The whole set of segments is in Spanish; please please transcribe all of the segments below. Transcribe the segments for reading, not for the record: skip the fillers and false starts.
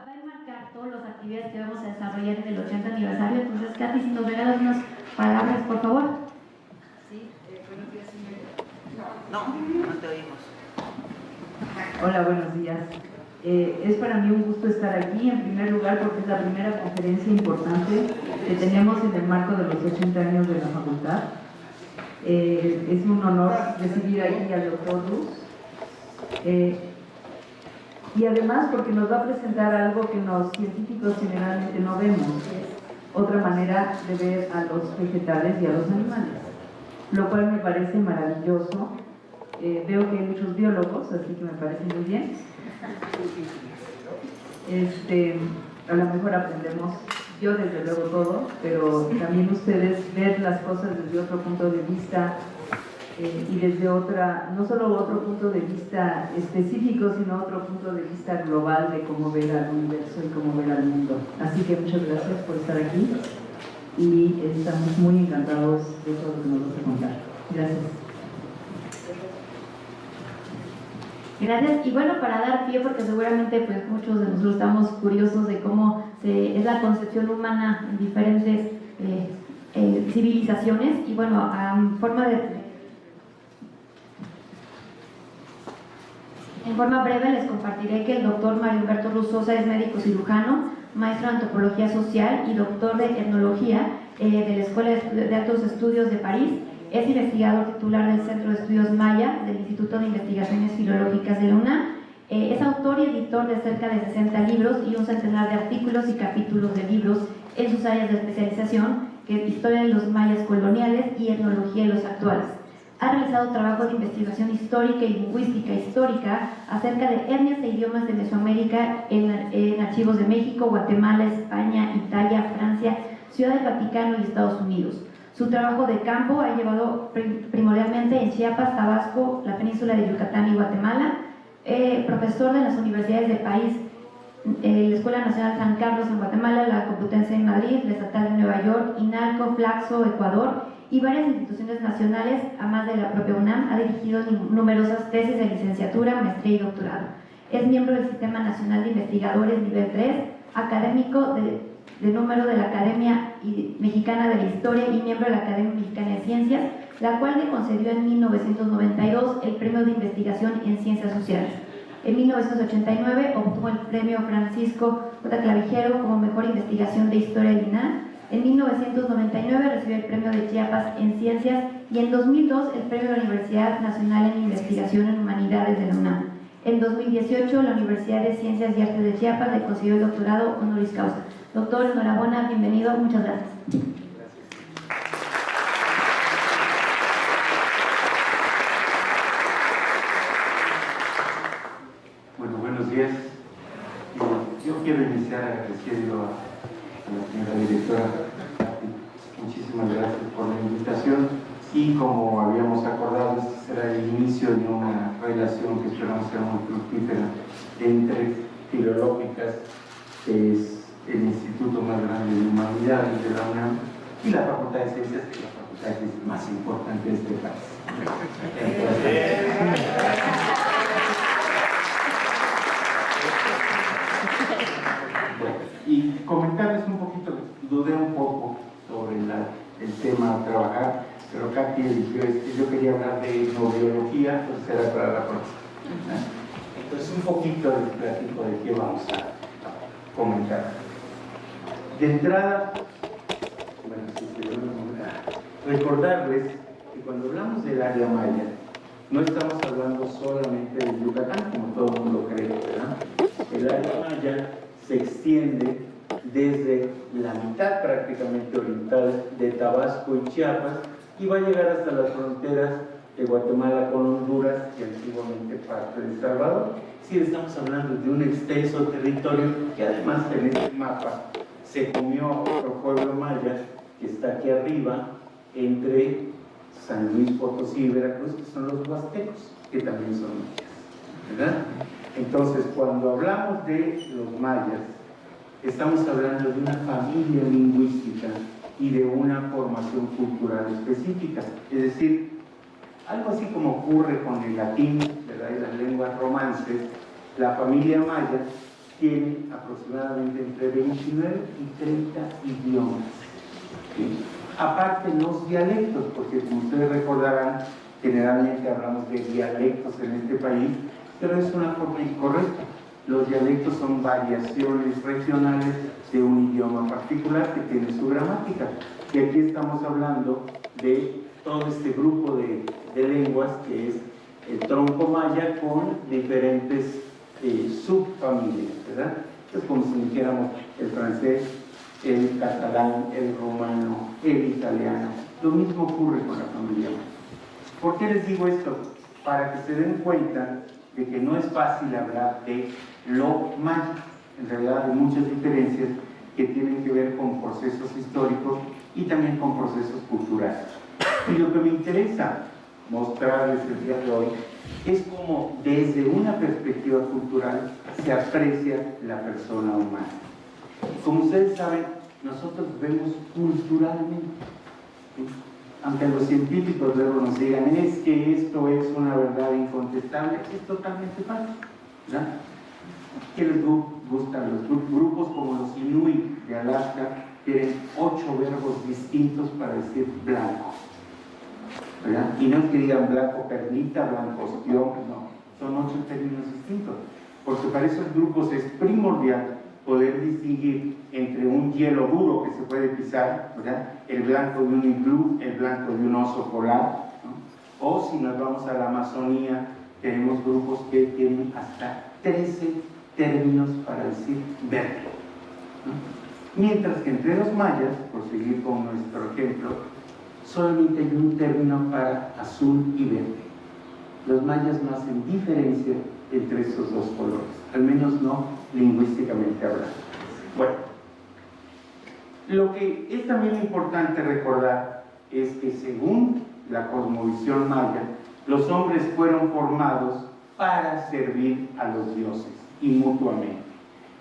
va a enmarcar todas las actividades que vamos a desarrollar en el 80 aniversario. Entonces, Katy, si nos regalas unas palabras, por favor. Sí, buenos días, señora. No te oímos. Hola, buenos días. Es para mí un gusto estar aquí, en primer lugar, porque es la primera conferencia importante que tenemos en el marco de los 80 años de la facultad. Es un honor recibir aquí al doctor Ruz. Y además porque nos va a presentar algo que los científicos generalmente no vemos, otra manera de ver a los vegetales y a los animales, lo cual me parece maravilloso. Veo que hay muchos biólogos, así que me parece muy bien. A lo mejor aprendemos, yo desde luego todo, pero también ustedes ver las cosas desde otro punto de vista y desde otra, no solo otro punto de vista específico, sino otro punto de vista global de cómo ver al universo y cómo ver al mundo. Así que muchas gracias por estar aquí y estamos muy encantados de todo lo que nos vas a contar. Gracias. Gracias. Y bueno, para dar pie, porque seguramente pues muchos de nosotros estamos curiosos de cómo es la concepción humana en diferentes civilizaciones, y bueno, en forma breve les compartiré que el doctor Mario Humberto Ruz Sosa es médico cirujano, maestro de antropología social y doctor de etnología de la Escuela de Altos Estudios de París. Es investigador titular del Centro de Estudios Maya del Instituto de Investigaciones Filológicas de la UNAM. Es autor y editor de cerca de 60 libros y un centenar de artículos y capítulos de libros en sus áreas de especialización, que es historia de los mayas coloniales y etnología de los actuales. Ha realizado trabajo de investigación histórica y lingüística histórica acerca de etnias e idiomas de Mesoamérica en archivos de México, Guatemala, España, Italia, Francia, Ciudad del Vaticano y Estados Unidos. Su trabajo de campo ha llevado primordialmente en Chiapas, Tabasco, la península de Yucatán y Guatemala. Profesor de las universidades del país, la Escuela Nacional San Carlos en Guatemala, la Complutense en Madrid, la Estatal de Nueva York, INALCO, Flaxo, Ecuador y varias instituciones nacionales, además de la propia UNAM. Ha dirigido numerosas tesis de licenciatura, maestría y doctorado. Es miembro del Sistema Nacional de Investigadores nivel 3, académico de número de la Academia Mexicana de la Historia y miembro de la Academia Mexicana de Ciencias, la cual le concedió en 1992 el Premio de Investigación en Ciencias Sociales. En 1989 obtuvo el Premio Francisco J. Clavijero como Mejor Investigación de Historia del INAH. En 1999 recibió el Premio de Chiapas en Ciencias y en 2002 el Premio de la Universidad Nacional en Investigación en Humanidades de la UNAM. En 2018 la Universidad de Ciencias y Artes de Chiapas le concedió el doctorado honoris causa. Doctor, enhorabuena, bienvenido, muchas gracias. Bueno, buenos días. Yo quiero iniciar agradeciendo a la señora directora. Muchísimas gracias por la invitación y, como habíamos acordado, este será el inicio de una relación que esperamos sea muy fructífera entre Filológicas, que es el instituto más grande de humanidades de la UNAM, y la Facultad de Ciencias, que es la facultad más importante de este país. Y comentarles un poquito, dudé un poco sobre el tema a trabajar, pero Katy eligió yo quería hablar de etnobiología, entonces era para la próxima. Entonces un poquito les platico de qué vamos a comentar. De entrada, recordarles que cuando hablamos del área maya, no estamos hablando solamente de Yucatán, como todo el mundo cree, ¿verdad? El área maya se extiende desde la mitad prácticamente oriental de Tabasco y Chiapas y va a llegar hasta las fronteras de Guatemala con Honduras y antiguamente parte de El Salvador. Sí, estamos hablando de un extenso territorio que además en este mapa se comió a otro pueblo maya que está aquí arriba entre San Luis Potosí y Veracruz, que son los huastecos, que también son mayas, ¿verdad? Entonces, cuando hablamos de los mayas, estamos hablando de una familia lingüística y de una formación cultural específica. Es decir, algo así como ocurre con el latín, ¿verdad?, y las lenguas romances, la familia maya tiene aproximadamente entre 29 y 30 idiomas. ¿Sí? Aparte los dialectos, porque como ustedes recordarán, generalmente hablamos de dialectos en este país, pero es una forma incorrecta. Los dialectos son variaciones regionales de un idioma particular que tiene su gramática. Y aquí estamos hablando de todo este grupo de lenguas que es el tronco maya con diferentes subfamilias, ¿verdad? Es como si dijéramos el francés, el catalán, el romano, el italiano. Lo mismo ocurre con la familia maya. ¿Por qué les digo esto? Para que se den cuenta de que no es fácil hablar de lo maya. En realidad hay muchas diferencias que tienen que ver con procesos históricos y también con procesos culturales. Y lo que me interesa mostrarles el día de hoy es cómo desde una perspectiva cultural se aprecia la persona humana. Como ustedes saben, nosotros vemos culturalmente, ¿sí? Aunque los científicos luego nos digan es que esto es una verdad incontestable, es totalmente falso, ¿verdad? ¿Qué les gustan los grupos como los Inuit de Alaska? Tienen 8 verbos distintos para decir blanco, ¿verdad? Y no es que digan blanco perlita, blanco ostión, no, son 8 términos distintos, porque para esos grupos es primordial poder distinguir entre un hielo duro que se puede pisar, ¿verdad? El blanco de un iglú, el blanco de un oso polar, ¿no? O si nos vamos a la Amazonía, tenemos grupos que tienen hasta 13 términos para decir verde, ¿no? Mientras que entre los mayas, por seguir con nuestro ejemplo, solamente hay un término para azul y verde. Los mayas no hacen diferencia entre esos dos colores, al menos no lingüísticamente hablando. Bueno, lo que es también importante recordar es que según la cosmovisión maya, los hombres fueron formados para servir a los dioses y mutuamente.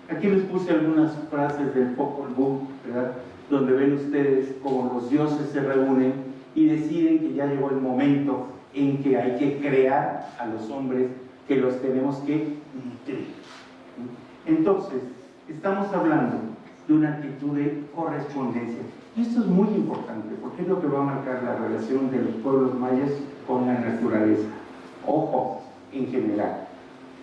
Aquí les puse algunas frases del Popol Vuh, ¿verdad? Donde ven ustedes cómo los dioses se reúnen y deciden que ya llegó el momento en que hay que crear a los hombres que los tenemos que nutrir. Entonces, estamos hablando de una actitud de correspondencia. Y esto es muy importante, porque es lo que va a marcar la relación de los pueblos mayas con la naturaleza. Ojo, en general.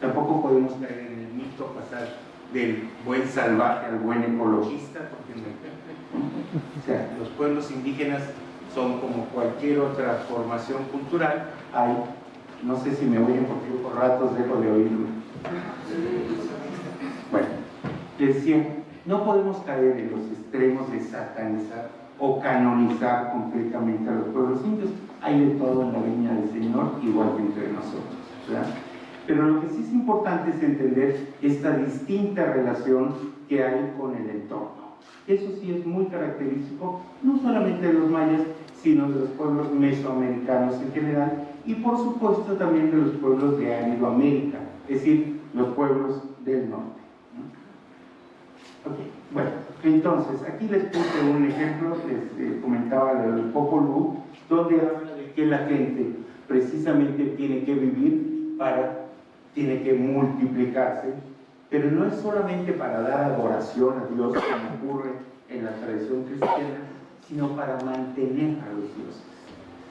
Tampoco podemos caer en el mito, pasar del buen salvaje al buen ecologista, porque o sea, los pueblos indígenas son como cualquier otra formación cultural. Hay, no sé si me oyen porque yo por ratos dejo de oírme. Bueno, decía, no podemos caer en los extremos de satanizar o canonizar completamente a los pueblos indios. Hay de todo en la viña del Señor, igual que entre nosotros, ¿verdad? Pero lo que sí es importante es entender esta distinta relación que hay con el entorno. Eso sí es muy característico, no solamente de los mayas, sino de los pueblos mesoamericanos en general, y por supuesto también de los pueblos de Aridoamérica, es decir, los pueblos del norte. Okay. Bueno, entonces, aquí les puse un ejemplo, les comentaba del Popol Vuh, donde habla de que la gente precisamente tiene que vivir tiene que multiplicarse, pero no es solamente para dar adoración a Dios, como ocurre en la tradición cristiana, sino para mantener a los dioses.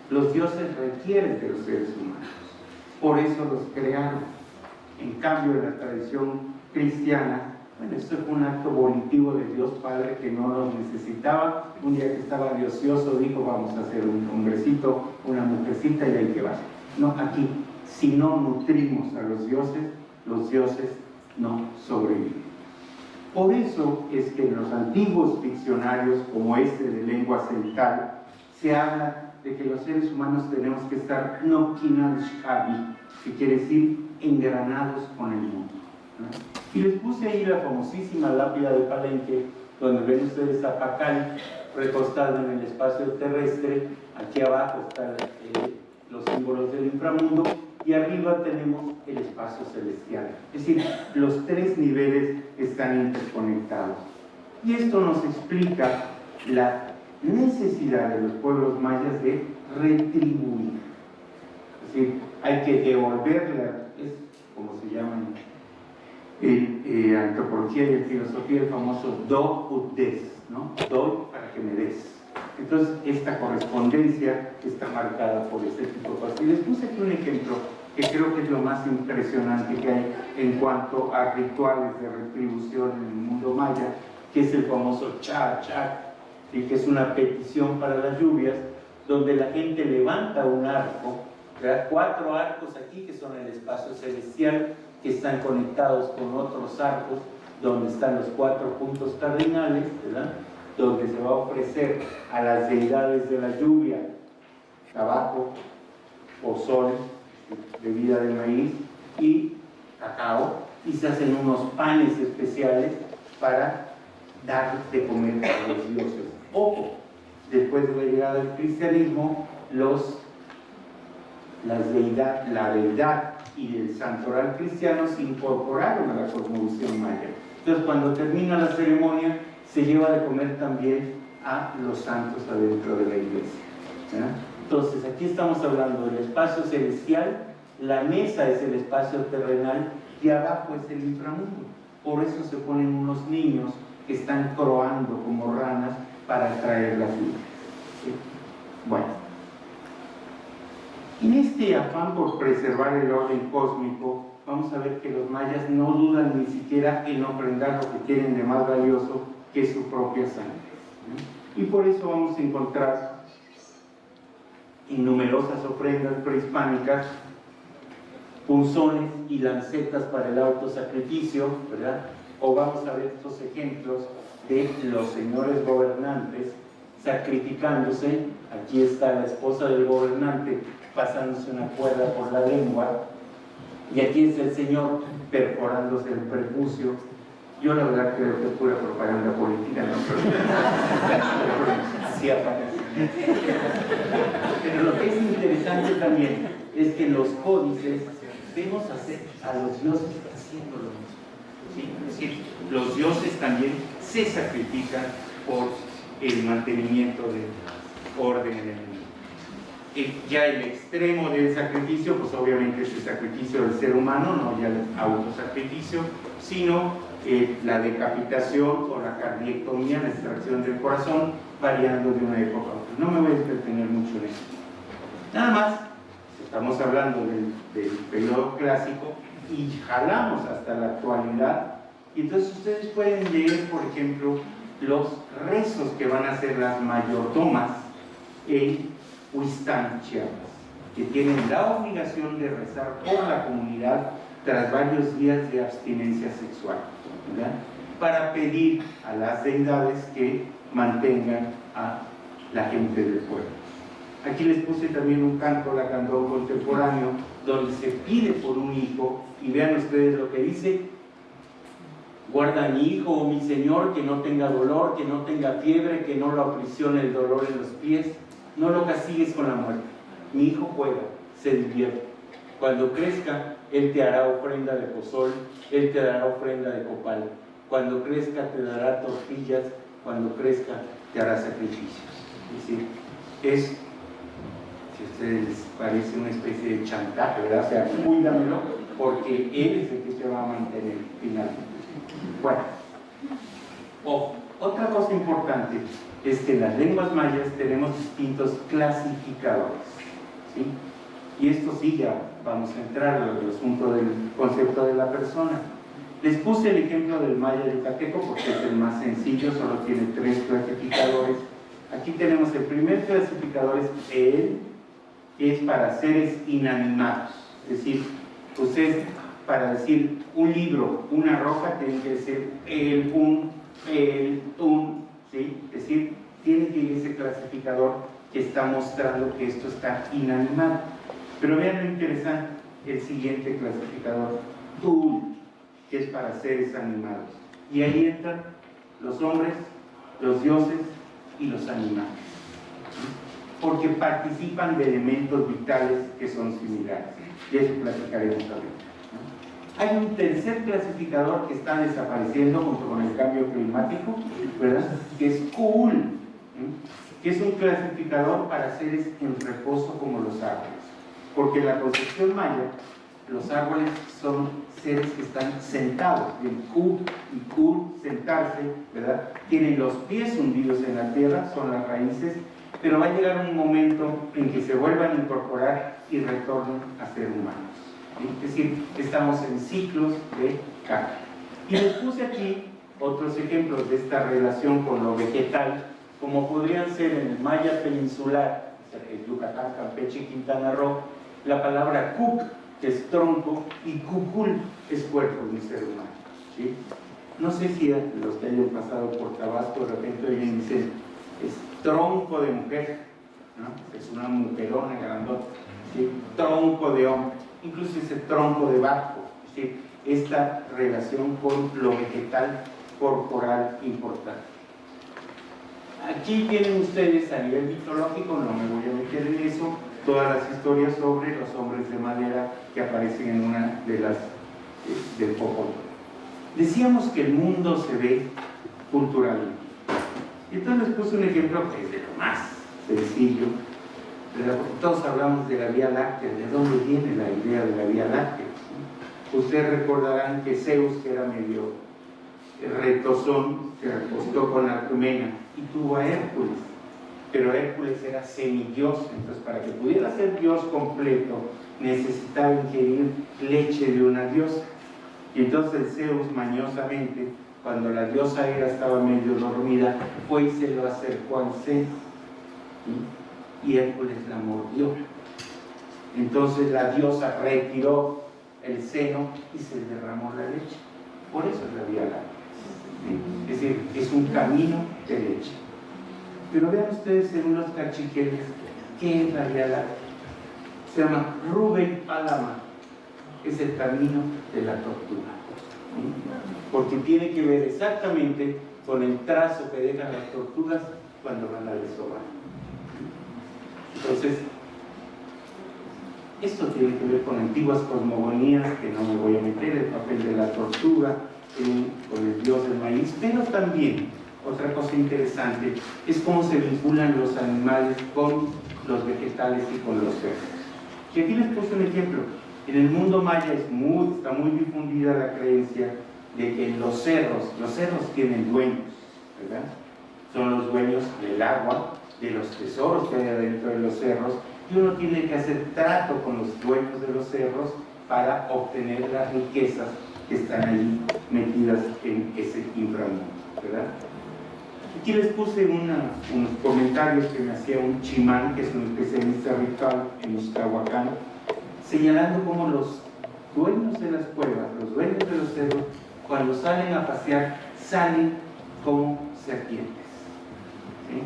Los dioses requieren de los seres humanos, por eso los crearon. En cambio, en la tradición cristiana, bueno, esto fue un acto volitivo de Dios Padre que no los necesitaba. Un día que estaba de ocioso dijo, vamos a hacer un hombrecito, una mujercita y ahí que va. No, aquí, si no nutrimos a los dioses no sobreviven. Por eso es que en los antiguos diccionarios, como este de lengua celtal, se habla de que los seres humanos tenemos que estar nokinal shkabi, que quiere decir engranados con el mundo, ¿no? Y les puse ahí la famosísima lápida de Palenque, donde ven ustedes a Pacal recostado en el espacio terrestre. Aquí abajo están los símbolos del inframundo y arriba tenemos el espacio celestial. Es decir, los 3 niveles están interconectados. Y esto nos explica la necesidad de los pueblos mayas de retribuir. Es decir, hay que devolverle, es como se llama en antropología y en filosofía el famoso do ut des, ¿no? Doy para que me des. Entonces, esta correspondencia está marcada por este tipo de cosas. Y les puse aquí un ejemplo que creo que es lo más impresionante que hay en cuanto a rituales de retribución en el mundo maya, que es el famoso cha-cha, ¿sí? Que es una petición para las lluvias, donde la gente levanta un arco, ¿verdad? 4 arcos aquí, que son el espacio celestial, que están conectados con otros arcos, donde están los 4 puntos cardinales, ¿verdad? Donde se va a ofrecer a las deidades de la lluvia tabaco, pozole, bebida de maíz y cacao, y se hacen unos panes especiales para dar de comer a los dioses. Ojo, después de la llegada del cristianismo, la deidad y el santoral cristiano se incorporaron a la cosmovisión maya. Entonces, cuando termina la ceremonia, se lleva de comer también a los santos adentro de la iglesia, ¿verdad? Entonces, aquí estamos hablando del espacio celestial, la mesa es el espacio terrenal y abajo es el inframundo. Por eso se ponen unos niños que están croando como ranas para atraer las lluvias, ¿sí? Bueno, en este afán por preservar el orden cósmico, vamos a ver que los mayas no dudan ni siquiera en ofrendar lo que tienen de más valioso, que es su propia sangre, ¿sí? Y por eso vamos a encontrar en numerosas ofrendas prehispánicas punzones y lancetas para el autosacrificio, ¿verdad? O vamos a ver estos ejemplos de los señores gobernantes sacrificándose. Aquí está la esposa del gobernante pasándose una cuerda por la lengua, y aquí está el señor perforándose el prepucio. Yo la verdad creo que es pura propaganda política, ¿no? Pero así aparece. Pero lo que es interesante también es que en los códices vemos a los dioses haciendo lo mismo, ¿sí? Es decir, los dioses también se sacrifican por el mantenimiento del orden en el mundo. Ya el extremo del sacrificio, pues obviamente es el sacrificio del ser humano, no ya el autosacrificio, sino la decapitación o la cardiectomía, la extracción del corazón, variando de una época a otra. No me voy a entretener mucho en esto. Nada más, estamos hablando del periodo clásico y jalamos hasta la actualidad, y entonces ustedes pueden leer, por ejemplo, los rezos que van a hacer las mayordomas en Huistán, Chiapas, que tienen la obligación de rezar por la comunidad tras varios días de abstinencia sexual, ¿verdad? Para pedir a las deidades que mantengan a la gente del pueblo. Aquí les puse también un canto lacandón contemporáneo donde se pide por un hijo, y vean ustedes lo que dice: guarda a mi hijo, oh mi señor, que no tenga dolor, que no tenga fiebre, que no lo aprisione el dolor en los pies, no lo castigues con la muerte. Mi hijo juega, se divierte. Cuando crezca, él te hará ofrenda de pozol, él te dará ofrenda de copal. Cuando crezca, te dará tortillas, cuando crezca, te hará sacrificios. Es decir, es, si a ustedes les parece, una especie de chantaje, ¿verdad? O sea, cuídamelo, porque él es el que te va a mantener finalmente. Bueno, otra cosa importante es que en las lenguas mayas tenemos distintos clasificadores, ¿sí? Y esto sí, ya vamos a entrar al asunto del concepto de la persona. Les puse el ejemplo del maya yucateco porque es el más sencillo, solo tiene 3 clasificadores. Aquí tenemos el primer clasificador, es el, que es para seres inanimados. Es decir, ustedes, para decir un libro, una roca, tienen que decir el, un, ¿sí? Es decir, tiene que ir ese clasificador que está mostrando que esto está inanimado. Pero vean lo interesante, el siguiente clasificador, tul, que es para seres animados. Y ahí entran los hombres, los dioses y los animales, porque participan de elementos vitales que son similares. Y eso platicaremos ahorita. Hay un tercer clasificador que está desapareciendo junto con el cambio climático, ¿verdad? Que es Kuul, que es un clasificador para seres en reposo como los árboles. Porque en la concepción maya, los árboles son seres que están sentados, el ku y kur, sentarse, ¿verdad? Tienen los pies hundidos en la tierra, son las raíces, pero va a llegar un momento en que se vuelvan a incorporar y retornen a ser humanos. ¿Sí? Es decir, estamos en ciclos de cambio. Y les puse aquí otros ejemplos de esta relación con lo vegetal, como podrían ser en el Maya peninsular, el Yucatán, Campeche y Quintana Roo, la palabra kuk, que es tronco, y kukul, es cuerpo de un ser humano. ¿Sí? No sé si los que hayan pasado por Tabasco de repente oyen dicen, es tronco de mujer, ¿no? Es una mujerona grandota, ¿sí? Tronco de hombre, incluso ese tronco de barco, ¿sí? Esta relación con lo vegetal corporal importante. Aquí tienen ustedes a nivel mitológico, no me voy a meter en eso, todas las historias sobre los hombres de madera que aparecen en una de las del Popol. Decíamos que el mundo se ve culturalmente. Y entonces les puse un ejemplo que es de lo más sencillo, ¿verdad? Porque todos hablamos de la Vía Láctea, ¿de dónde viene la idea de la Vía Láctea? Ustedes recordarán que Zeus, que era medio retozón, se acostó con Alcmena y tuvo a Hércules, pero Hércules era semidios, entonces para que pudiera ser dios completo necesitaba ingerir leche de una diosa. Y entonces Zeus mañosamente, cuando la diosa Hera estaba medio dormida, fue y se lo acercó al seno, ¿sí? Y Hércules la mordió. Entonces la diosa retiró el seno y se derramó la leche. Por eso es la Vía Láctea. ¿Sí? Es decir, es un camino de leche. Pero vean ustedes en unos cachiqueles qué es la Vía Láctea. Se llama Rubén Palama, es el camino de la tortuga. ¿Sí? Porque tiene que ver exactamente con el trazo que dejan las tortugas cuando van a desovar. Entonces, esto tiene que ver con antiguas cosmogonías, que no me voy a meter, el papel de la tortuga, con el dios del maíz, pero también, otra cosa interesante, es cómo se vinculan los animales con los vegetales y con los cerdos. Y aquí les puse un ejemplo. En el mundo maya está muy difundida la creencia de que los cerros tienen dueños, ¿verdad? Son los dueños del agua, de los tesoros que hay adentro de los cerros, y uno tiene que hacer trato con los dueños de los cerros para obtener las riquezas que están allí metidas en ese inframundo, ¿verdad? Aquí les puse unos comentarios que me hacía un chimán, que es un especialista ritual en Ixtahuacán, señalando cómo los dueños de las cuevas, los dueños de los cerros, cuando salen a pasear, salen como serpientes. ¿Sí?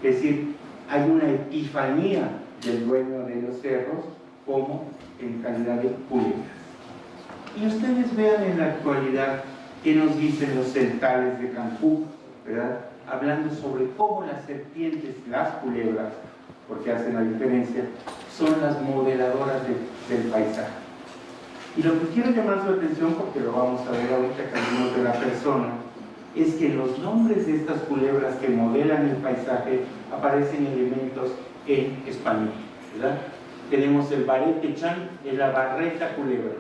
Es decir, hay una epifanía del dueño de los cerros como en calidad de culebras. Y ustedes vean en la actualidad qué nos dicen los celtales de Cancún, ¿verdad? Hablando sobre cómo las serpientes, las culebras, porque hacen la diferencia, son las modeladoras del paisaje. Y lo que quiero llamar su atención, porque lo vamos a ver ahorita que hablamos de la persona, es que los nombres de estas culebras que modelan el paisaje aparecen elementos en español, ¿verdad? Tenemos el barete chan, es la barreta culebra,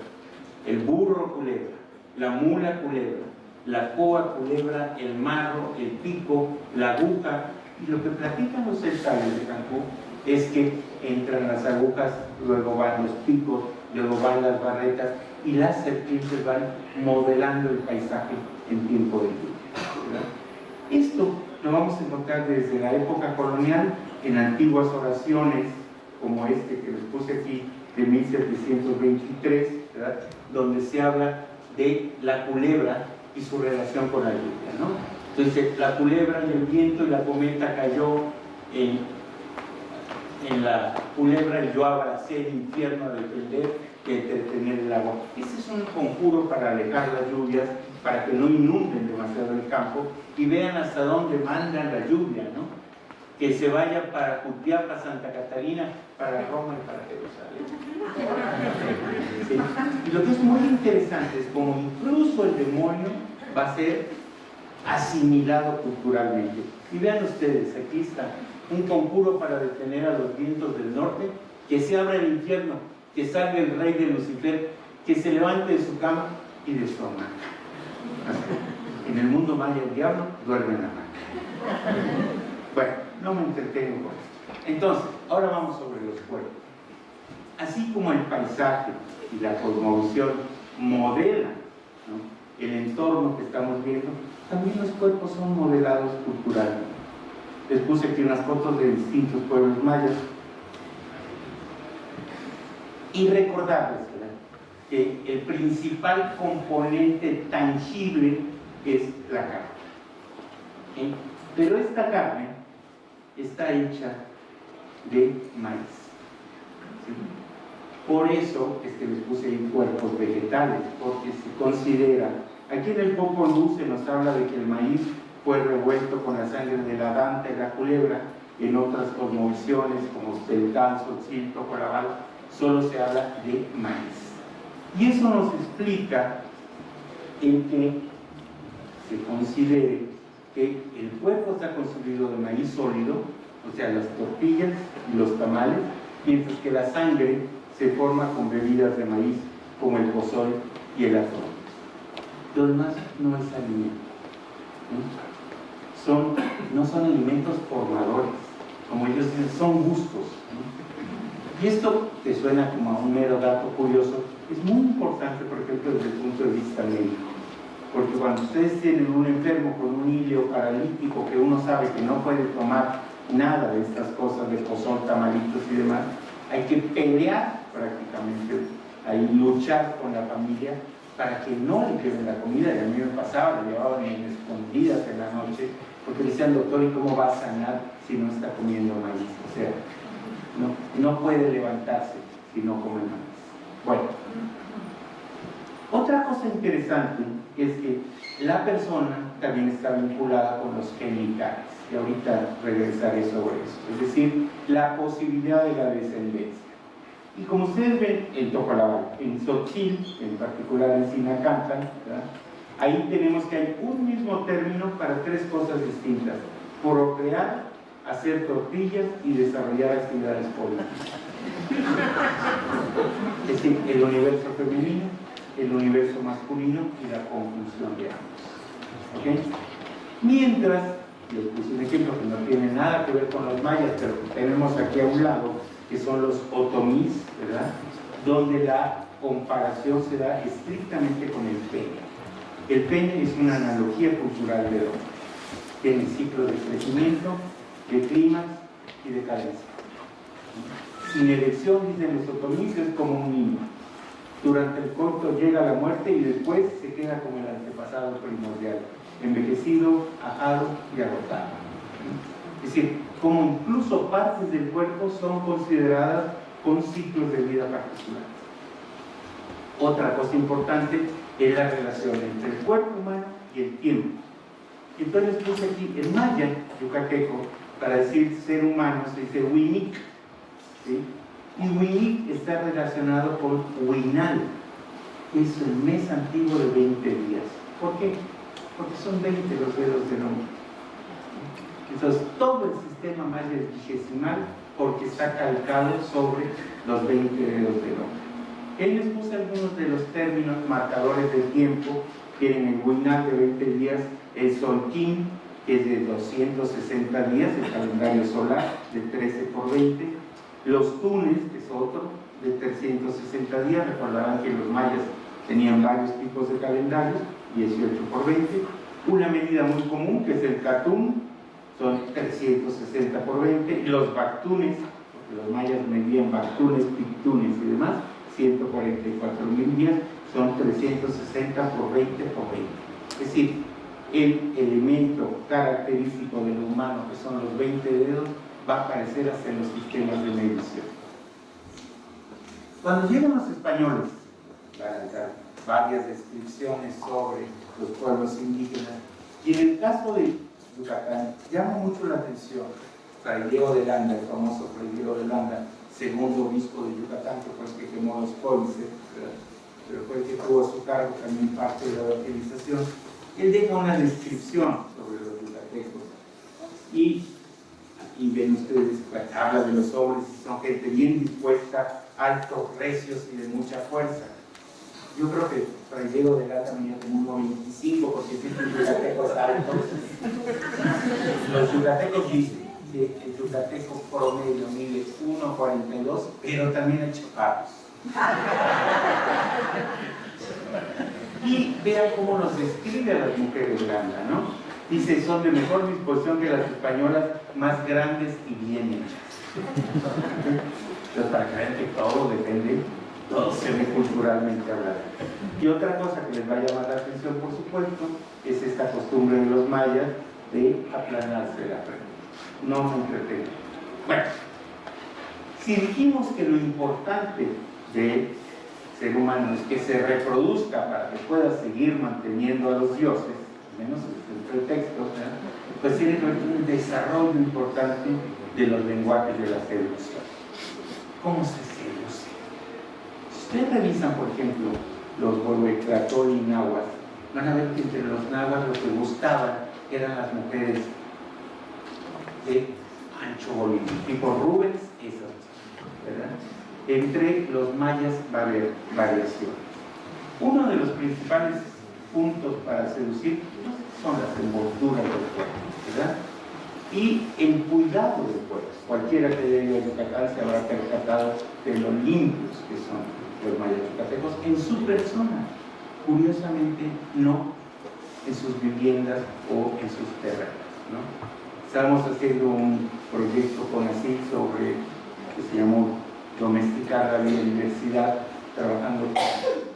el burro culebra, la mula culebra, la coa culebra, el marro, el pico, la aguja. Y lo que platican los celtales de Cancún es que entran las agujas, luego van los picos, luego van las barretas y las serpientes van modelando el paisaje en tiempo de lluvia, ¿verdad? Esto lo vamos a encontrar desde la época colonial en antiguas oraciones como este que les puse aquí de 1723, ¿verdad? Donde se habla de la culebra y su relación con la lluvia, ¿no? Entonces, la culebra y el viento y la cometa cayó en la culebra y yo abracé el infierno a depender de entretener el agua. Ese es un conjuro para alejar las lluvias, para que no inunden demasiado el campo y vean hasta dónde mandan la lluvia, ¿no? Que se vaya para Jutiapa, Santa Catarina, para Roma y para Jerusalén. ¿Sí? Y lo que es muy interesante es como incluso el demonio va a ser asimilado culturalmente. Y vean ustedes, aquí está un conjuro para detener a los vientos del norte, que se abra el infierno, que salga el rey de Lucifer que se levante de su cama y de su hamaca. En el mundo maya el diablo duerme en la hamaca. Bueno, no me entretengo con esto. Entonces, ahora vamos sobre los cuerpos. Así como el paisaje y la cosmovisión modelan, ¿no?, el entorno que estamos viendo, también los cuerpos son modelados culturalmente. Les puse aquí unas fotos de distintos pueblos mayas y recordarles, ¿verdad?, que el principal componente tangible es la carne. ¿Sí? Pero esta carne está hecha de maíz. ¿Sí? Por eso es que les puse ahí cuerpos vegetales, porque se considera, aquí en el Popol Vuh se nos habla de que el maíz fue revuelto con la sangre de la danta y la culebra. En otras cosmovisiones como Teltán, Tzotzil, Tocolabal, solo se habla de maíz. Y eso nos explica en que se considere que el cuerpo está construido de maíz sólido, o sea, las tortillas y los tamales, mientras que la sangre se forma con bebidas de maíz como el pozol y el atole. Lo demás no es alimento, ¿no? No son alimentos formadores, como ellos dicen, son gustos, ¿no? Y esto que suena como a un mero dato curioso, es muy importante, por ejemplo, desde el punto de vista médico. Porque cuando ustedes tienen un enfermo con un híleo paralítico que uno sabe que no puede tomar nada de estas cosas de pozol, tamalitos y demás, hay que pelear prácticamente, ahí luchar con la familia para que no le lleven la comida. Y a mí me pasaba, le llevaban en escondidas en la noche, porque decían, doctor, ¿y cómo va a sanar si no está comiendo maíz? O sea, no puede levantarse si no come maíz. Bueno, otra cosa interesante es que la persona también está vinculada con los genitales, y ahorita regresaré sobre eso, es decir, la posibilidad de la descendencia. Y como ustedes ven en Tocolabal, en Tzotzil, en particular en Sinacantla, ¿verdad?, ahí tenemos que hay un mismo término para tres cosas distintas: procrear, hacer tortillas y desarrollar actividades políticas. Es decir, el universo femenino, el universo masculino y la conjunción de ambos. ¿Okay? Mientras, les puse un ejemplo que no tiene nada que ver con los mayas, pero tenemos aquí a un lado, que son los otomís, ¿verdad?, donde la comparación se da estrictamente con el pene. El pene es una analogía cultural del hombre. Tiene ciclos de crecimiento, de clímax y de cadencia. Sin erección, dicen los otomís, es como un niño. Durante el coito llega la muerte y después se queda como el antepasado primordial, envejecido, ajado y agotado. Es decir, como incluso partes del cuerpo son consideradas con ciclos de vida particulares. Otra cosa importante es la relación entre el cuerpo humano y el tiempo. Entonces puse aquí en maya yucateco, para decir ser humano se dice huinic, ¿sí? Y huinic está relacionado con huinal, que es el mes antiguo de 20 días. ¿Por qué? Porque son 20 los dedos del hombre. Entonces todo el sistema maya es vigesimal porque está calcado sobre los 20 dedos del hombre. Él les puse algunos de los términos marcadores del tiempo. Tienen el huinal de 20 días, el solquín, que es de 260 días, el calendario solar, de 13 por 20, los tunes, que es otro, de 360 días. Recordarán que los mayas tenían varios tipos de calendarios, 18 por 20, una medida muy común, que es el catún, son 360 por 20, los bactunes, porque los mayas medían bactunes, pictunes y demás, 144.000 días, son 360 por 20 por 20. Es decir, el elemento característico de lo humano, que son los 20 dedos, va a aparecer hasta en los sistemas de medición. Cuando llegan los españoles, van a dar varias descripciones sobre los pueblos indígenas, y en el caso de Yucatán llama mucho la atención Fray Diego de Landa, el famoso Fray Diego de Landa, segundo obispo de Yucatán, que fue el que quemó los códices, pero fue el que tuvo a su cargo también parte de la evangelización. Él deja una descripción sobre los yucatecos, y ven ustedes, habla de los hombres, son gente bien dispuesta, altos, recios y de mucha fuerza. yo creo que Fray Diego de Gata tenía como 1.25, porque siempre los yucatecos altos. Los yucatecos dicen que el yucateco promedio mide 1.42, pero también hay chaparros. Y vean cómo nos describe a las mujeres grandes, ¿no? Dice, son de mejor disposición que las españolas, más grandes y bien hechas. Entonces, para que vean que todo depende, todo se ve culturalmente hablando. Y otra cosa que les va a llamar la atención, por supuesto, es esta costumbre de los mayas de aplanarse la frente. No me entretengo. Bueno, si dijimos que lo importante del ser humano es que se reproduzca para que pueda seguir manteniendo a los dioses, al menos es el pretexto, ¿verdad? Pues tiene que ver con un desarrollo importante de los lenguajes de la seducción. ¿Cómo se seduce? Si ustedes revisan, por ejemplo, los Huehuetlacol y náhuatl, van a ver que entre los náhuatl lo que gustaban eran las mujeres de ancho volumen, tipo Rubens, esas, ¿verdad? Entre los mayas va a haber variaciones. Uno de los principales puntos para seducir son las envolturas del cuerpo, ¿verdad? Y el cuidado del cuerpo. Cualquiera que haya ido a Yucatán se habrá percatado de lo limpios que son los mayas yucatecos en su persona. Curiosamente, no en sus viviendas o en sus terrenos, ¿no? Estamos haciendo un proyecto con ASIC sobre, que se llamó Domesticar la Biodiversidad, trabajando con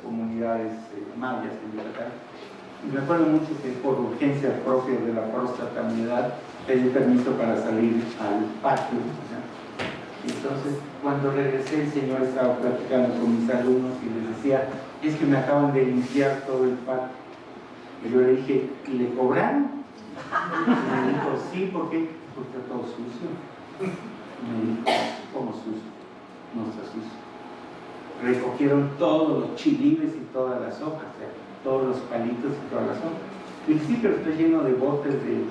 comunidades mayas en Yucatán. Y me acuerdo mucho que por urgencias propias de la próstata a mi edad, pedí permiso para salir al patio, ¿no? Entonces, cuando regresé, el señor estaba platicando con mis alumnos y les decía, es que me acaban de limpiar todo el patio. Y yo le dije, ¿y le cobraron? Y me dijo, sí, ¿por qué? Porque está todo sucio. Y me dijo, ¿cómo sucio? No está sucio. Recogieron todos los chilibes y todas las hojas, todos los palitos y todas las hojas. Y dije, sí, pero está lleno de botes de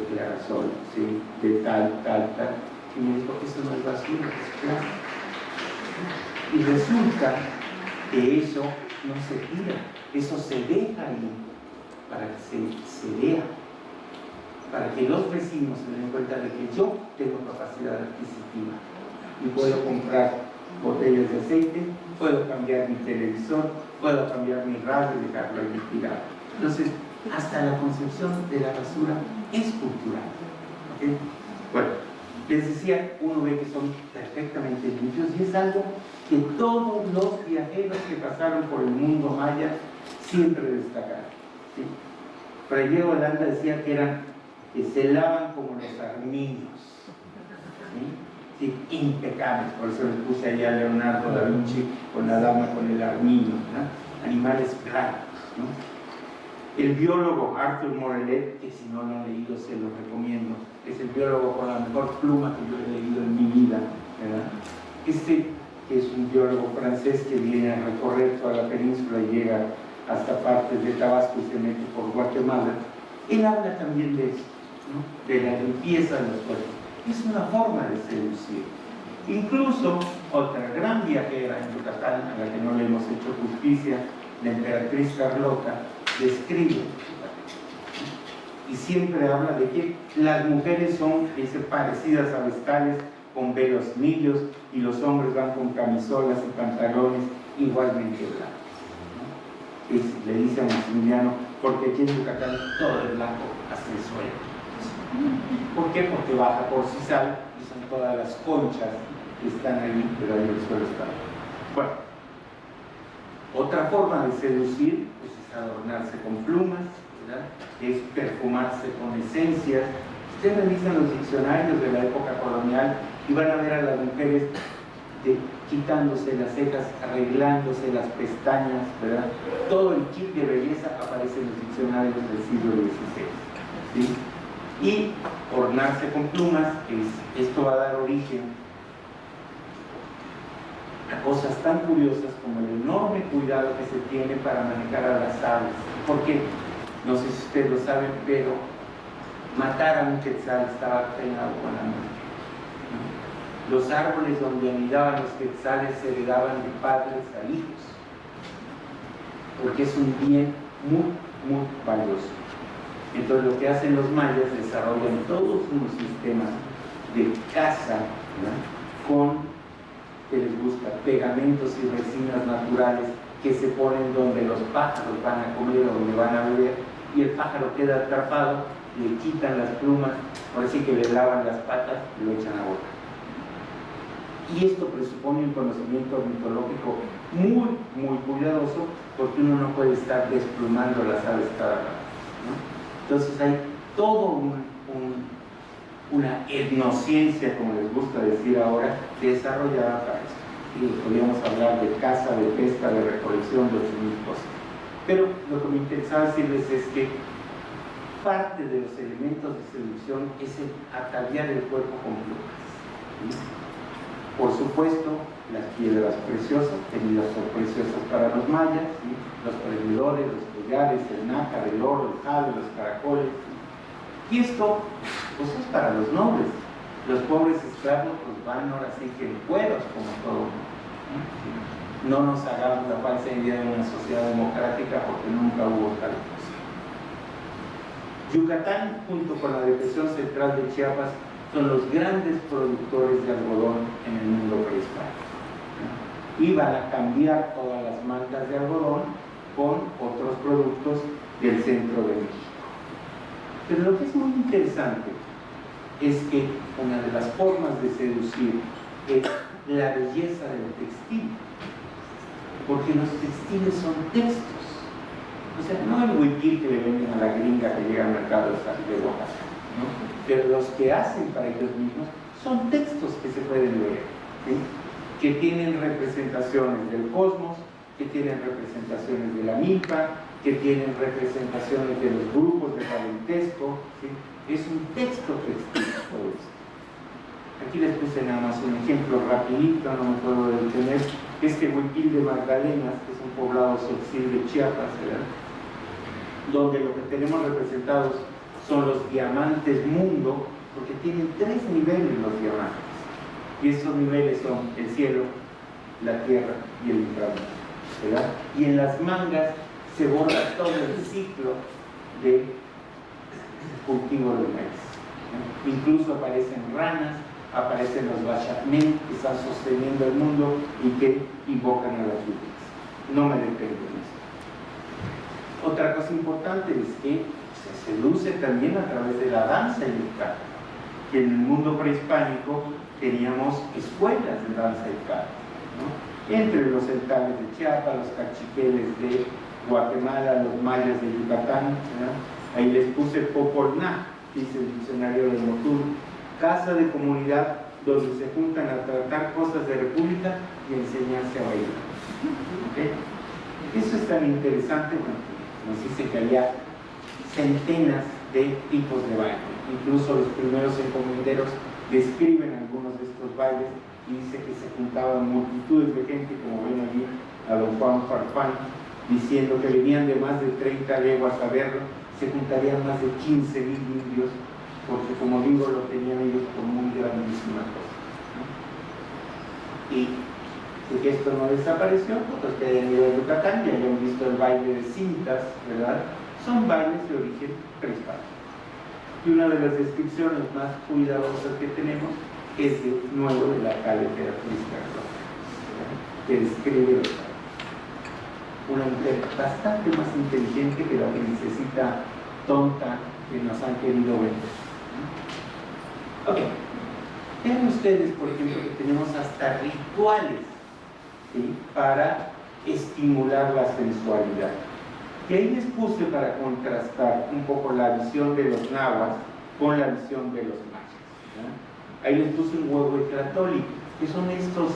clarasol, ¿sí? De tal. Y me dijo, eso no es basura, es plástico. Y resulta que eso no se tira, eso se deja ahí para que se vea, para que los vecinos se den cuenta de que yo tengo capacidad adquisitiva y puedo comprar botellas de aceite, puedo cambiar mi televisor, puedo cambiar mi radio y dejarlo ahí tirado. Entonces, hasta la concepción de la basura es cultural. ¿Okay? Bueno, les decía, uno ve que son perfectamente limpios y es algo que todos los viajeros que pasaron por el mundo maya siempre destacaron. ¿Sí? Fray Diego de Anda decía que se lavan como los armiños, ¿sí? Sí, impecables. Por eso les puse allá a Leonardo da Vinci con la dama con el armiño, ¿no? Animales blancos, ¿no? El biólogo Arthur Morelet, que si no lo han leído se lo recomiendo, es el biólogo con la mejor pluma que yo he leído en mi vida, ¿verdad? Que es un biólogo francés que viene a recorrer toda la península y llega hasta partes de Tabasco y se mete por Guatemala. Él habla también de eso, ¿no? De la limpieza de los cuerpos. Es una forma de seducir. Incluso otra gran viajera en Yucatán, a la que no le hemos hecho justicia, la emperatriz Carlota, describe y siempre habla de que las mujeres son parecidas a vestales con velos millos y los hombres van con camisolas y pantalones igualmente blancos, ¿no? Y le dice a Maximiliano, porque aquí en Yucatán todo es blanco hasta el suelo. ¿Por qué? Porque baja por Cizal y son todas las conchas que están ahí, pero ahí el suelo está. Bueno, otra forma de seducir pues, es adornarse con plumas, ¿verdad? Es perfumarse con esencias. Ustedes revisan los diccionarios de la época colonial y van a ver a las mujeres quitándose las cejas, arreglándose las pestañas, ¿verdad? Todo el kit de belleza aparece en los diccionarios del siglo XVI, ¿sí? Y ornarse con plumas, esto va a dar origen a cosas tan curiosas como el enorme cuidado que se tiene para manejar a las aves. Porque, no sé si ustedes lo saben, pero matar a un quetzal estaba penado con la muerte. Los árboles donde anidaban los quetzales se heredaban de padres a hijos, porque es un bien muy, muy valioso. Entonces lo que hacen los mayas, desarrollan todos unos sistemas de caza, ¿no? Con, que les gusta, pegamentos y resinas naturales que se ponen donde los pájaros van a comer o donde van a beber, y el pájaro queda atrapado, le quitan las plumas, ahora sí que le lavan las patas y lo echan a boca. Y esto presupone un conocimiento ornitológico muy, muy cuidadoso, porque uno no puede estar desplumando las aves cada rato, ¿no? Entonces hay todo una etnociencia, como les gusta decir ahora, desarrollada para esto. Y podríamos hablar de caza, de pesca, de recolección, de 8.000 cosas. Pero lo que me interesaba decirles es que parte de los elementos de seducción es el ataviar el cuerpo con plumas, ¿sí? Por supuesto, las piedras preciosas, tenidas por preciosas para los mayas, ¿sí? Los prendedores, los collares, el nácar, el oro, el jade, los caracoles, ¿sí? Y esto, pues, es para los nobles. Los pobres esclavos pues van ahora sí que en cueros, como todo. No nos hagamos la falsa idea de una sociedad democrática, porque nunca hubo tal cosa. Yucatán, junto con la depresión central de Chiapas, son los grandes productores de algodón en el mundo prehispánico. Iban a cambiar todas las mantas de algodón con otros productos del centro de México. Pero lo que es muy interesante es que una de las formas de seducir es la belleza del textil, porque los textiles son textos. O sea, no el huipil que le venden a la gringa que llega al mercado de Oaxaca, ¿no? Pero los que hacen para ellos mismos son textos que se pueden leer, ¿sí? Que tienen representaciones del cosmos, que tienen representaciones de la milpa, que tienen representaciones de los grupos de parentesco, ¿sí? Es un texto textil todo esto. Aquí les puse nada más un ejemplo rapidito, no me puedo detener. Este huipil de Magdalenas, que es un poblado sursil de Chiapas, ¿verdad? Donde lo que tenemos representados son los diamantes mundo, porque tienen 3 niveles los diamantes. Y esos niveles son el cielo, la tierra y el inframundo, ¿verdad? Y en las mangas se borra todo el ciclo de cultivo de maíz, ¿no? Incluso aparecen ranas, aparecen los bachacmen que están sosteniendo el mundo y que invocan a las lluvias. No me detengo en esto. Otra cosa importante es que se seduce también a través de la danza yucateca, que en el mundo prehispánico teníamos escuelas de danza yucateca, ¿no? Entre los celtales de Chiapas, los cachiqueles de Guatemala, los mayas de Yucatán, ¿no? Ahí les puse Popolná, dice el diccionario de Motul, casa de comunidad donde se juntan a tratar cosas de república y enseñarse a bailar. ¿Okay? Eso es tan interesante, bueno, nos dice que había centenas de tipos de baile. Incluso los primeros encomenderos describen algunos de estos bailes y dice que se juntaban multitudes de gente, como ven allí a don Juan Farfán, diciendo que venían de más de 30 leguas a verlo, se juntarían más de 15.000 indios, porque como digo, lo tenían ellos como muy grandísima cosa, ¿no? Y de que esto no desapareció, otros que hayan ido a Yucatán y hayan visto el baile de cintas, ¿verdad? Son bailes de origen prehispánico. Y una de las descripciones más cuidadosas que tenemos es de nuevo de la carretera turística, que describe los bailes. Una mujer bastante más inteligente que la princesita tonta que nos han querido vender. Ok, vean ustedes, por ejemplo, que tenemos hasta rituales, ¿sí? Para estimular la sensualidad. Y ahí les puse para contrastar un poco la visión de los nahuas con la visión de los mayas, ¿no? Ahí les puse un huevo de tlatólico, que son estos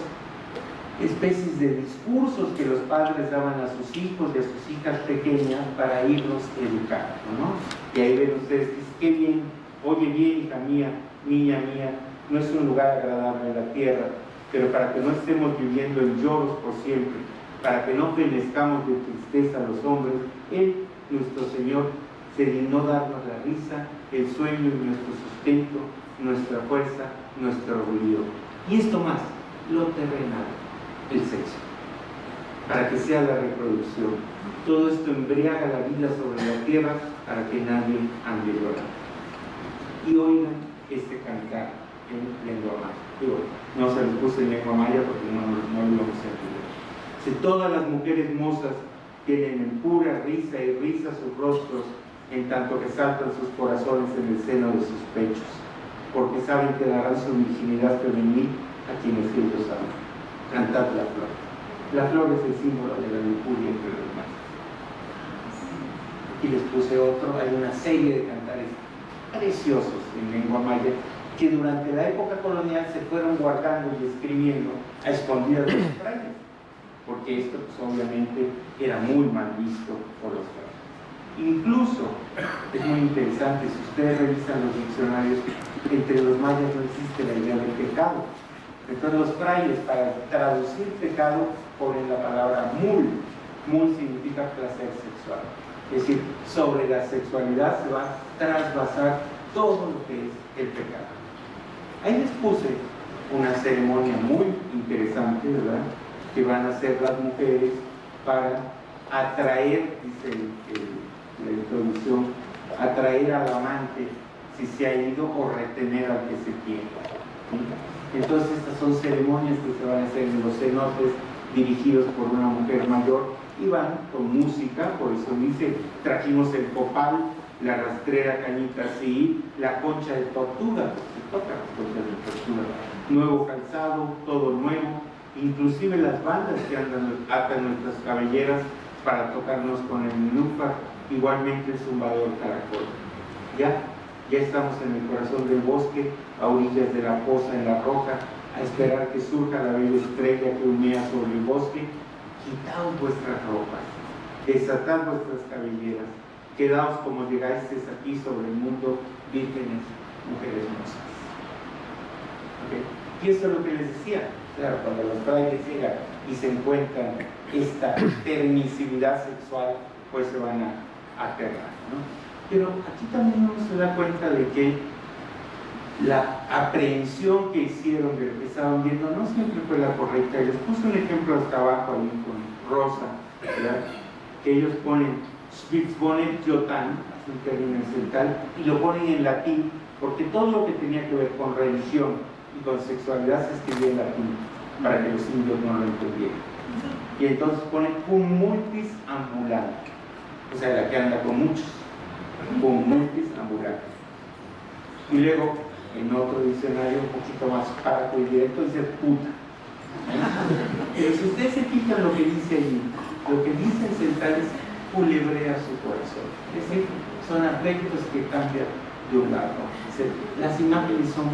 especies de discursos que los padres daban a sus hijos y a sus hijas pequeñas para irlos educando, ¿no? Y ahí ven ustedes que qué bien, oye bien, hija mía, niña mía, no es un lugar agradable en la tierra, pero para que no estemos viviendo en lloros por siempre, para que no fenezcamos de tristeza a los hombres, Él, nuestro Señor, se dignó darnos la risa, el sueño y nuestro sustento, nuestra fuerza, nuestro orgullo. Y esto más, lo terrenal, el sexo, para que sea la reproducción. Todo esto embriaga la vida sobre la tierra para que nadie ande llorando. Y oigan este cantar en lengua maya. Digo, no se los puse en lengua maya porque no lo vamos a entender. Si todas las mujeres mozas tienen en pura risa y risa sus rostros, en tanto que saltan sus corazones en el seno de sus pechos, porque saben que darán su virginidad femenil a quienes ellos aman. Cantad la flor. La flor es el símbolo de la lujuria entre los machos. Aquí les puse otro, hay una serie de cantares preciosos en lengua maya que durante la época colonial se fueron guardando y escribiendo a escondidas de los frailes, porque esto pues, obviamente era muy mal visto por los frailes. Incluso, es muy interesante, si ustedes revisan los diccionarios, entre los mayas no existe la idea de pecado. Entonces los frailes, para traducir pecado, ponen la palabra mul. Mul significa placer sexual. Es decir, sobre la sexualidad se va a trasvasar todo lo que es el pecado. Ahí les puse una ceremonia muy interesante, ¿verdad?, que van a hacer las mujeres para atraer, dice la introducción, atraer al amante si se ha ido o retener al que se tiene. Entonces estas son ceremonias que se van a hacer en los cenotes dirigidos por una mujer mayor y van con música, por eso dice, trajimos el copal, la rastrera cañita así, la concha de tortuga, se toca las conchas de tortuga, nuevo calzado, todo nuevo, inclusive las bandas que atan nuestras cabelleras para tocarnos con el nenúfar, igualmente el zumbador caracol. Ya estamos en el corazón del bosque, a orillas de la poza en la roca, a esperar que surja la bella estrella que humea sobre el bosque. Quitaos vuestras ropas, desatad vuestras cabelleras, quedaos como llegasteis aquí sobre el mundo, vírgenes, mujeres mozas. ¿Okay? Y eso es lo que les decía. Claro, cuando los frailes llegan y se encuentran esta permisividad sexual, pues se van a aterrar, ¿no? Pero aquí también uno se da cuenta de que la aprehensión que hicieron de lo que estaban viendo no siempre fue la correcta. Y les puse un ejemplo hasta abajo ahí con Rosa, ¿verdad?, que ellos ponen Spitzbonen Jotan, es un término occidental, y lo ponen en latín, porque todo lo que tenía que ver con religión y con sexualidad se escribía en latín, para que los indios no lo entendieran. Y entonces ponen cum multis ambulante, o sea, la que anda con muchos, cum multis ambulante. Y luego, en otro diccionario un poquito más parco y directo, dice puta. Pero si ustedes se fijan lo que dice allí, lo que dice en central es culebrea su corazón. Es decir, son afectos que cambian de un lado. Es decir, las imágenes son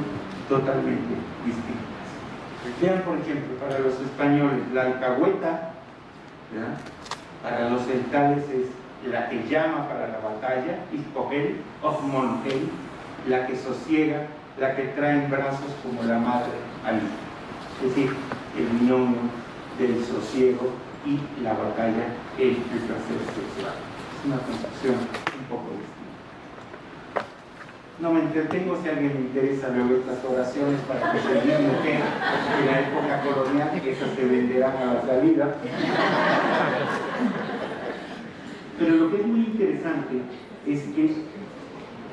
totalmente distintas. Vean, por ejemplo, para los españoles, la alcahueta, ¿verdad?, para los centrales es la que llama para la batalla, Iscogel, of Montel, la que sosiega, la que trae en brazos como la madre al hijo. Es decir, el binomio del sosiego y la batalla, el placer sexual. Es una concepción un poco distinta. No me entretengo, si a alguien le interesa luego estas oraciones para que se diga mujer en la época colonial, que esas se venderán a la salida. Pero lo que es muy interesante es que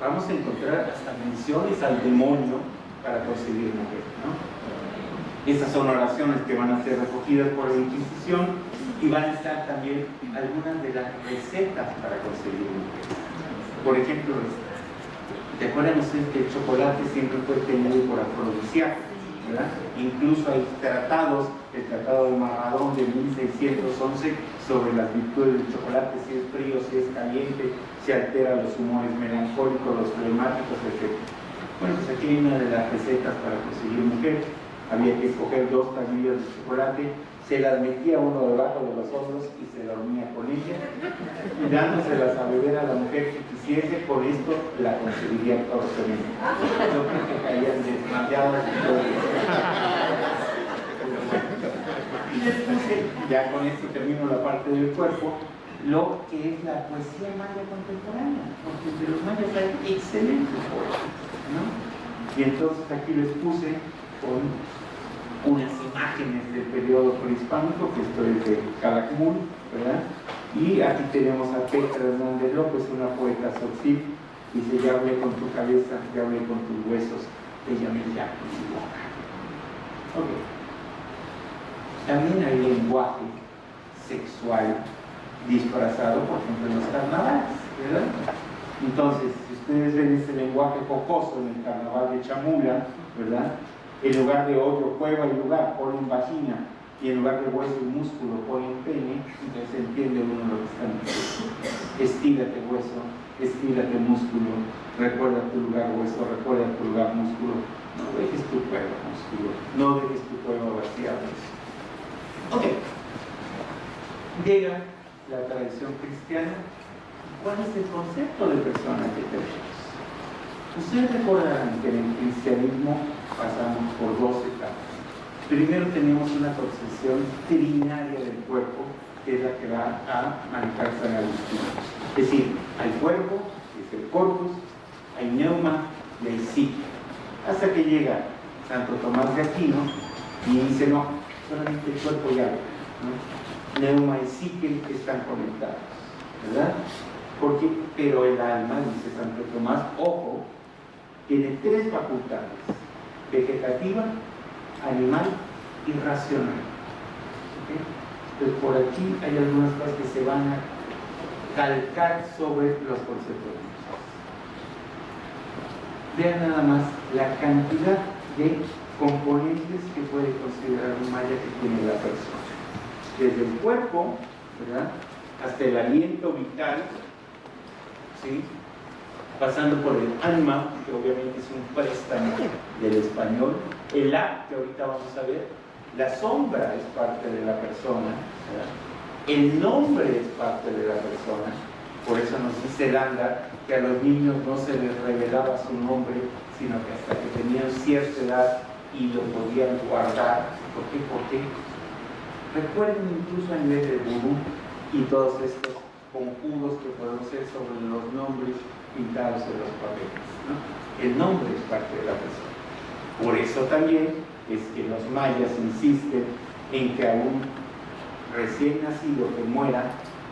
vamos a encontrar hasta menciones al demonio para conseguir mujer, ¿no? Estas son oraciones que van a ser recogidas por la Inquisición y van a estar también algunas de las recetas para conseguir mujer. Por ejemplo, ¿te acuerdan ustedes que el chocolate siempre fue tenido por afrodisíaco, ¿verdad? Incluso hay tratados, el Tratado de Marradón de 1611 sobre las virtudes del chocolate, si es frío, si es caliente, si altera los humores melancólicos, los flemáticos, etc. Bueno, pues aquí hay una de las recetas para conseguir mujer. Había que escoger 2 tablillas de chocolate, se las metía uno debajo de los hombros y se dormía con ella, y dándoselas a beber a la mujer que quisiese. Con esto la conseguiría torpemente. Yo creo que caían desmayadas y todo eso. Y después, ya con esto termino la parte del cuerpo, lo que es la poesía maya contemporánea, porque de los mayas hay excelentes poetas, ¿no? Y entonces aquí les puse con unas imágenes del periodo prehispánico, que esto es de Calakmul, ¿verdad? Y aquí tenemos a Petra Hernández López, una poeta tzotzil, dice: ya hablé con tu cabeza, ya hablé con tus huesos, te llamé ya con tu boca. Ok. También hay lenguaje sexual disfrazado, por ejemplo, en los carnavales, ¿verdad? Entonces, si ustedes ven ese lenguaje jocoso en el carnaval de Chamula, ¿verdad? En lugar de hoyo, cueva y lugar, ponen vagina, y en lugar de hueso y músculo ponen pene, entonces entiende uno lo que están diciendo. Estírate hueso, estírate músculo, recuerda tu lugar hueso, recuerda tu lugar músculo, no dejes tu cueva músculo, no dejes tu cueva vaciado. Ok. Llega la tradición cristiana. ¿Cuál es el concepto de persona que tenemos? Ustedes recordarán que en el cristianismo pasamos por dos etapas. Primero tenemos una concepción trinaria del cuerpo, que es la que va a manejar San Agustín. Es decir, hay cuerpo, que es el corpus, hay neuma y hay psique. Hasta que llega Santo Tomás de Aquino y dice: no, solamente el cuerpo y alma, ¿no? Neuma y psique están conectados, ¿verdad? Porque, pero el alma, dice Santo Tomás, ojo, tiene tres facultades: vegetativa, animal y racional. ¿Okay? Entonces, por aquí hay algunas cosas que se van a calcar sobre los conceptos. Vean nada más la cantidad de componentes que puede considerar un maya que tiene la persona. Desde el cuerpo, ¿verdad?, hasta el aliento vital, ¿sí?, pasando por el alma, que obviamente es un préstamo del español, el A, que ahorita vamos a ver, la sombra es parte de la persona, ¿verdad?, el nombre es parte de la persona. Por eso nos dice Landa que a los niños no se les revelaba su nombre, sino que hasta que tenían cierta edad y lo podían guardar. ¿Por qué? Porque recuerden incluso a nivel de vudú y todos estos conjuros que podemos hacer sobre los nombres pintados en los papeles, ¿no? El nombre es parte de la persona. Por eso también es que los mayas insisten en que a un recién nacido que muera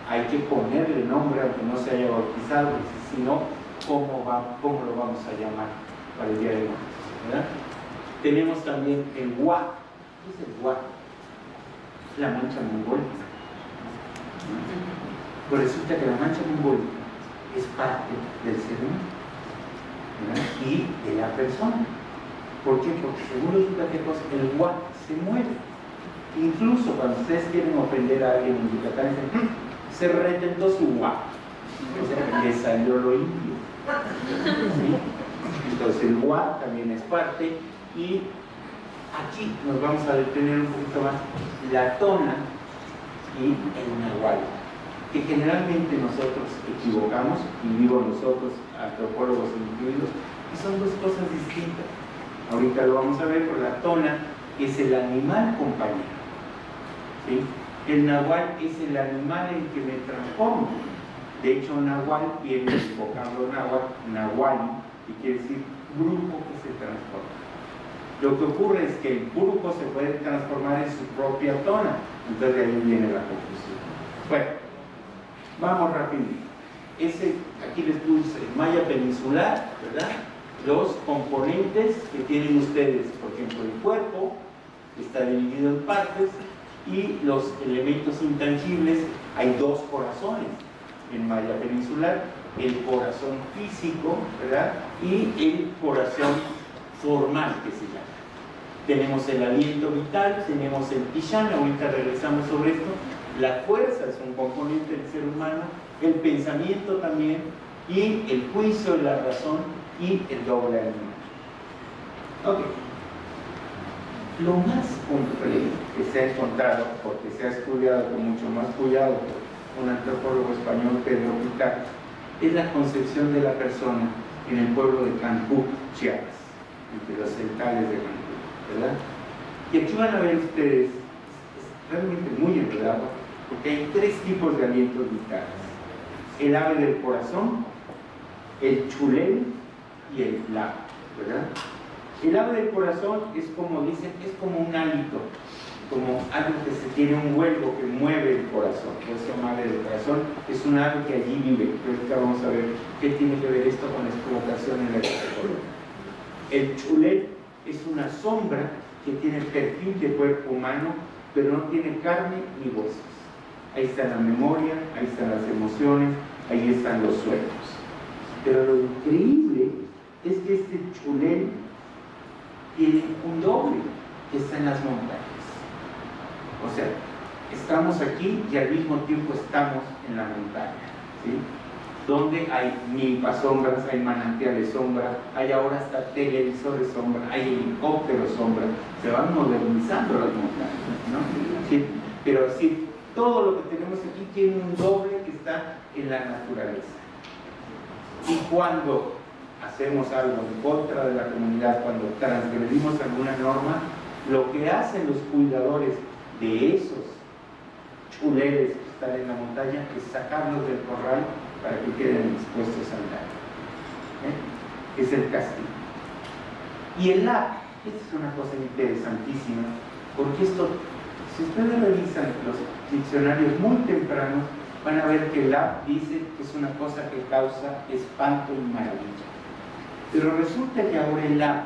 hay que ponerle nombre aunque no se haya bautizado, porque si no, ¿cómo lo vamos a llamar para el Día de Muertos? ¿Verdad? Tenemos también el Hua. ¿Qué es el Hua? La mancha mongólica. Pues resulta que la mancha mongólica es parte del ser humano, ¿verdad?, y de la persona. ¿Por qué? Porque según los yucatecos el Hua se mueve. Incluso cuando ustedes quieren ofender a alguien en Yucatán, dicen: se retentó su Hua, o sea, le salió lo indio. ¿Sí? Entonces el Hua también es parte. Y aquí nos vamos a detener un poquito más la tona y el nahual, que generalmente nosotros equivocamos, y digo nosotros, antropólogos incluidos, y son dos cosas distintas. Ahorita lo vamos a ver, pero la tona es el animal compañero, ¿sí? El nahual es el animal en que me transformo. De hecho, nahual viene del vocablo náhuatl, nahuali, que quiere decir grupo que se transforma. Lo que ocurre es que el grupo se puede transformar en su propia tona, entonces de ahí viene la confusión. Bueno, vamos rapidito. Aquí les puse el maya peninsular, ¿verdad? Los componentes que tienen ustedes, por ejemplo, el cuerpo está dividido en partes, y los elementos intangibles, hay dos corazones en maya peninsular: el corazón físico, ¿verdad?, y el corazón formal, que se llama. Tenemos el aliento vital, tenemos el Pishán, ahorita regresamos sobre esto. La fuerza es un componente del ser humano, el pensamiento también, y el juicio, la razón y el doble animal. Ok. Lo más complejo que se ha encontrado, porque se ha estudiado con mucho más cuidado por un antropólogo español, Pedro Picac, es la concepción de la persona en el pueblo de Cancún, Chiapas, entre los centrales de Cancún, ¿verdad? Y aquí van a ver ustedes, es realmente muy enredado, porque hay tres tipos de alientos vitales: el ave del corazón, el chulel y el lago, ¿verdad? El ave del corazón es como dicen, es como un hálito, como algo que se tiene un huevo que mueve el corazón. Por eso llama ave del corazón, es un ave que allí vive. Ahorita vamos a ver qué tiene que ver esto con la explotación en la agricultura. El chulel es una sombra que tiene perfil de cuerpo humano, pero no tiene carne ni huesos. Ahí está la memoria, ahí están las emociones, ahí están los sueños. Pero lo increíble es que este chulel tiene un doble que está en las montañas. O sea, estamos aquí y al mismo tiempo estamos en la montaña, ¿sí? Donde hay milpasombras, hay manantiales sombra, hay ahora hasta televisores sombra, hay helicópteros sombra, se van modernizando las montañas, ¿no? Sí, pero sí, todo lo que tenemos aquí tiene un doble que está en la naturaleza. Y cuando hacemos algo en contra de la comunidad, cuando transgredimos alguna norma, lo que hacen los cuidadores de esos chuleles que están en la montaña es sacarlos del corral para que queden expuestos al daño. Es el castigo. Y el LAP, esta es una cosa interesantísima, porque esto, si ustedes revisan los diccionarios muy tempranos, van a ver que el LAP dice que es una cosa que causa espanto y maravilla. Pero resulta que ahora el LAP,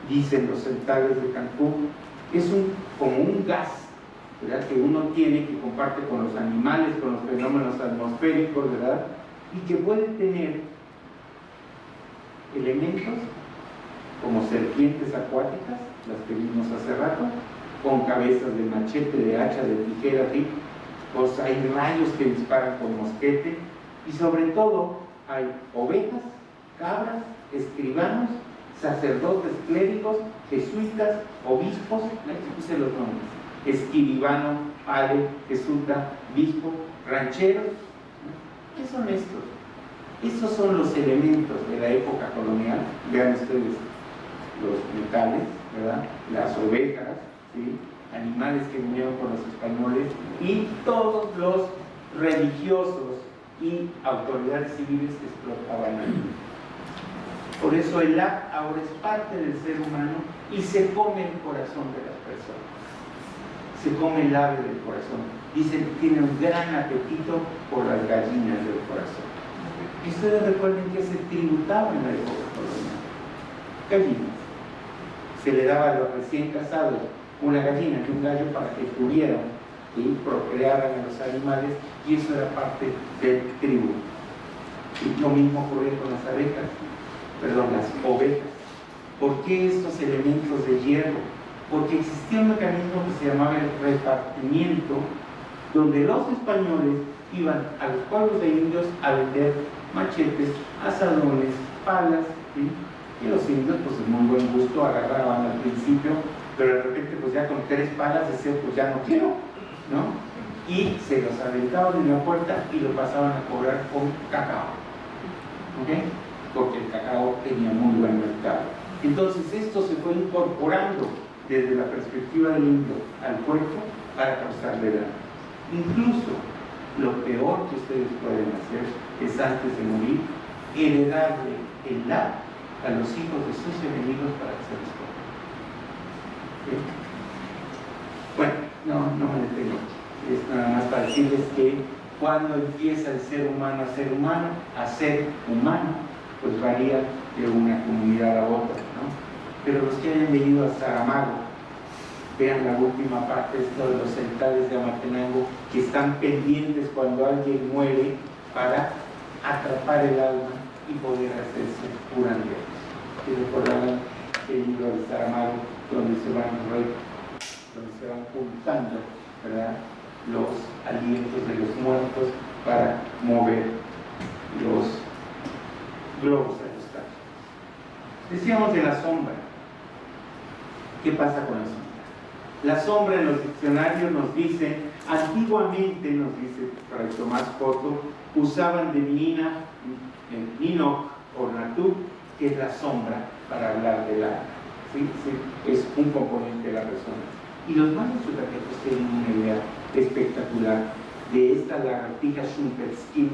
dicen los centales de Cancún, es como un gas, ¿verdad?, que uno tiene, que comparte con los animales, con los fenómenos atmosféricos, ¿verdad?, y que puede tener elementos como serpientes acuáticas, las que vimos hace rato, con cabezas de machete, de hacha, de tijera, ¿sí? Pues hay rayos que disparan con mosquete, y sobre todo hay ovejas, cabras, escribanos, sacerdotes, clérigos, jesuitas, obispos, aquí puse los nombres: escribano, padre, jesuita, obispo, ranchero. ¿Qué son estos? Estos son los elementos de la época colonial. Vean ustedes los metales, ¿verdad?, las ovejas, ¿sí?, animales que vinieron con los españoles, y todos los religiosos y autoridades civiles que explotaban ahí. Por eso el LAP ahora es parte del ser humano y se come el corazón de las personas. Se come el ave del corazón. Dicen que tiene un gran apetito por las gallinas del corazón. Y ustedes recuerden que se tributaba en la época colonial. Gallinas. Se le daba a los recién casados una gallina y un gallo para que tuvieran y procrearan a los animales, y eso era parte del tributo. Y lo mismo ocurría con las abejas. Las ovejas. ¿Por qué estos elementos de hierro? Porque existía un mecanismo que se llamaba el repartimiento, donde los españoles iban a los pueblos de indios a vender machetes, asadones, palas, ¿sí? Y los indios, pues de muy buen gusto, agarraban al principio, pero de repente, pues ya con 3 palas decían, pues ya no quiero, ¿no? Y se los aventaban en la puerta y lo pasaban a cobrar con cacao, ¿ok?, porque el cacao tenía muy buen mercado. Entonces esto se fue incorporando desde la perspectiva del indio al cuerpo para causarle daño. Incluso lo peor que ustedes pueden hacer es, antes de morir, heredarle el LAP a los hijos de sus enemigos para que se les coma. Bueno, no me detengo. Es nada más para decirles que cuando empieza el ser humano a ser humano, pues varía de una comunidad a otra, ¿no? Pero los que hayan venido a Saramago, vean la última parte, esto de los centales de Amatenango, que están pendientes cuando alguien muere para atrapar el alma y poder hacerse curanderos. Y recordarán el libro de Saramago, donde se van juntando, ¿verdad?, los alientos de los muertos para mover los globos aeroestáticos. Decíamos de la sombra. ¿Qué pasa con la sombra? La sombra en los diccionarios nos dice, antiguamente, nos dice Fray Tomás Coto, usaban de Ninoc o Natuk, que es la sombra, para hablar del alma. ¿Sí? Sí, es un componente de la persona. Y los mayas yucatecos tienen una idea espectacular de esta lagartija Schumperskin,